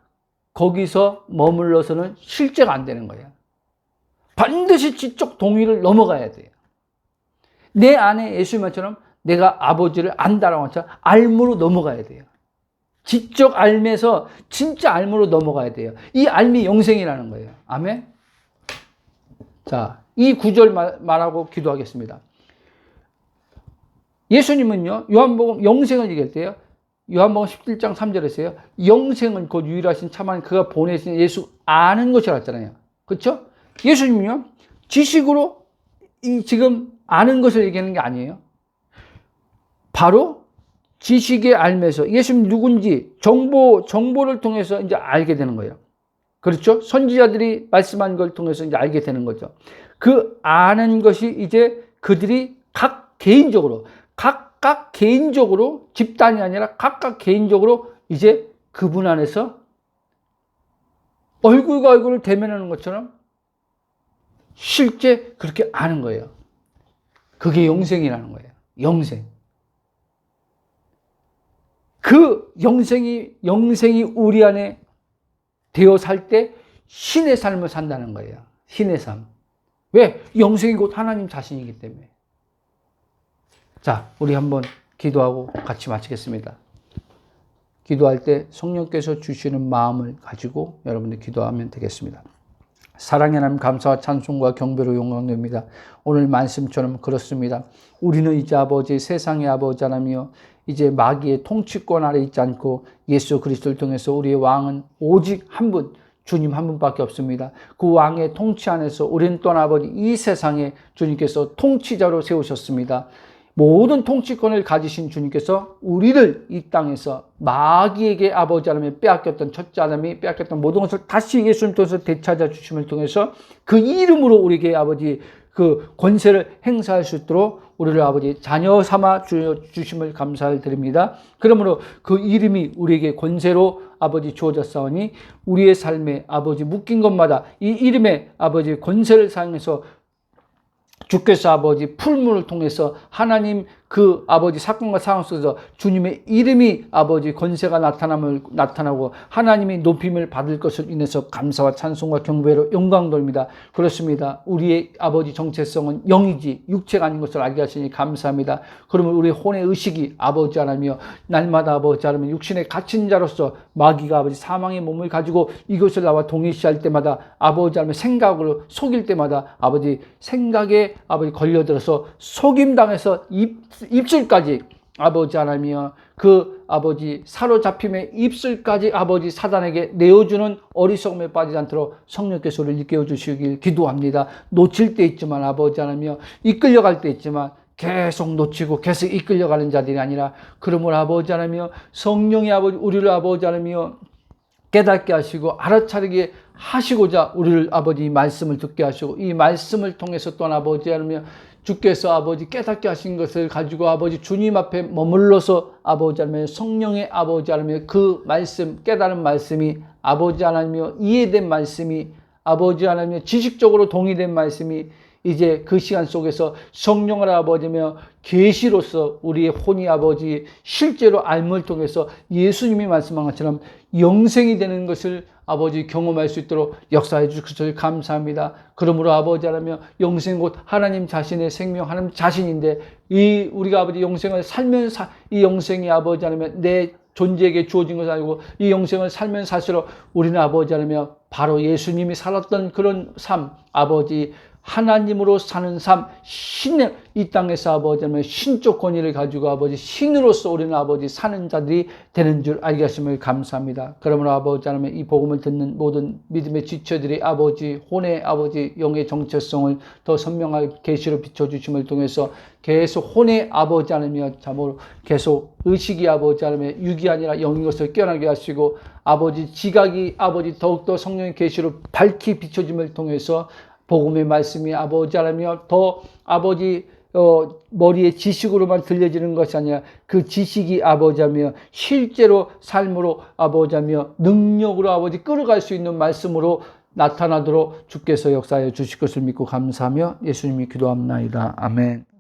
거기서 머물러서는 실제가 안 되는 거예요. 반드시 지적 동의를 넘어가야 돼요. 내 안에 예수님처럼 내가 아버지를 안다라고 하죠. 알므로 넘어가야 돼요. 지적 알면서 진짜 알므로 넘어가야 돼요. 이 알미 영생이라는 거예요. 아멘. 자, 이 구절 말하고 기도하겠습니다. 예수님은요, 요한복음 영생을 얘기할 때요, 요한복음 17장 3절에서요, 영생은 곧 유일하신 참 그가 보내신 예수 아는 것이라 했잖아요. 그렇죠? 예수님은요, 지식으로 지금 아는 것을 얘기하는 게 아니에요. 바로 지식에 알면서 예수님 누군지 정보를 통해서 이제 알게 되는 거예요. 그렇죠? 선지자들이 말씀한 걸 통해서 이제 알게 되는 거죠. 그 아는 것이 이제 그들이 각각 개인적으로 집단이 아니라 각각 개인적으로 이제 그분 안에서 얼굴과 얼굴을 대면하는 것처럼 실제 그렇게 아는 거예요. 그게 영생이라는 거예요. 영생. 그 영생이 우리 안에 되어 살 때 신의 삶을 산다는 거예요. 신의 삶. 왜? 영생이 곧 하나님 자신이기 때문에. 자, 우리 한번 기도하고 같이 마치겠습니다. 기도할 때 성령께서 주시는 마음을 가지고 여러분들 기도하면 되겠습니다. 사랑의 하나님 감사와 찬송과 경배로 영광됩니다. 오늘 말씀처럼 그렇습니다. 우리는 이제 아버지 세상의 아버지 하나님이여 이제 마귀의 통치권 아래 있지 않고 예수 그리스도를 통해서 우리의 왕은 오직 한 분, 주님 한 분밖에 없습니다. 그 왕의 통치 안에서 우리는 또한 아버지 이 세상에 주님께서 통치자로 세우셨습니다. 모든 통치권을 가지신 주님께서 우리를 이 땅에서 마귀에게 아버지 하나님이 빼앗겼던 첫째 아담이 빼앗겼던 모든 것을 다시 예수님 통해서 되찾아 주심을 통해서 그 이름으로 우리에게 아버지 그 권세를 행사할 수 있도록 우리를 아버지 자녀 삼아 주심을 감사를 드립니다. 그러므로 그 이름이 우리에게 권세로 아버지 주어졌사오니 우리의 삶에 아버지 묶인 것마다 이 이름의 아버지 권세를 사용해서 주께서 아버지 풀문을 통해서 하나님 그 아버지 사건과 상황 속에서 주님의 이름이 아버지 권세가 나타나고 하나님이 높임을 받을 것을 인해서 감사와 찬송과 경배로 영광 돌립니다. 그렇습니다. 우리의 아버지 정체성은 영이지 육체가 아닌 것을 알게 하시니 감사합니다. 그러면 우리의 혼의 의식이 아버지 하나님이여 날마다 아버지 하나님 육신에 갇힌 자로서 마귀가 아버지 사망의 몸을 가지고 이것을 나와 동일시할 때마다 아버지 하나님의 생각으로 속일 때마다 아버지 생각에 아버지 걸려들어서 속임당해서 입술까지 아버지 하나며 그 아버지 사로잡힘의 입술까지 아버지 사단에게 내어주는 어리석음에 빠지지 않도록 성령께서 우리를 일깨워 주시길 기도합니다. 놓칠 때 있지만 아버지 하나며 이끌려갈 때 있지만 계속 놓치고 계속 이끌려가는 자들이 아니라 그러므로 아버지 하나며 성령의 아버지 우리를 아버지 하나며 깨닫게 하시고 알아차리게 하시고자 우리를 아버지 말씀을 듣게 하시고 이 말씀을 통해서 또한 아버지 하나며 주께서 아버지 깨닫게 하신 것을 가지고 아버지 주님 앞에 머물러서 아버지 하나며 성령의 아버지 하나며 그 말씀 깨달은 말씀이 아버지 하나며 이해된 말씀이 아버지 하나며 지식적으로 동의된 말씀이 이제 그 시간 속에서 성령을 아버지며 계시로서 우리의 혼이 아버지 실제로 알물 통해서 예수님이 말씀한 것처럼 영생이 되는 것을 아버지 경험할 수 있도록 역사해 주셔서 감사합니다. 그러므로 아버지 하나며 영생 곧 하나님 자신의 생명 하나님 자신인데 이 우리가 아버지 영생을 살면서 이 영생이 아버지 하나며 내 존재에게 주어진 것이 아니고 이 영생을 살면 살수록 우리는 아버지 하나며 바로 예수님이 살았던 그런 삶 아버지 하나님으로 사는 삶, 신의 이 땅에서 아버지 하나님 신적 권위를 가지고 아버지 신으로서 우리는 아버지 사는 자들이 되는 줄 알게 하심을 감사합니다. 그러므로 아버지 하나님 이 복음을 듣는 모든 믿음의 지체들이 아버지 혼의 아버지 영의 정체성을 더 선명하게 계시로 비춰주심을 통해서 계속 혼의 아버지 하나님이여 참으로 계속 의식이 아버지 하나님의 육이 아니라 영인 것을 깨어나게 하시고 아버지 지각이 아버지 더욱더 성령의 계시로 밝히 비춰짐을 통해서 복음의 말씀이 아버지 하나며 더 아버지 머리의 지식으로만 들려지는 것이 아니라 그 지식이 아버지 하며 실제로 삶으로 아버지 하며 능력으로 아버지 끌어갈 수 있는 말씀으로 나타나도록 주께서 역사하여 주실 것을 믿고 감사하며 예수님이 기도합나이다. 아멘.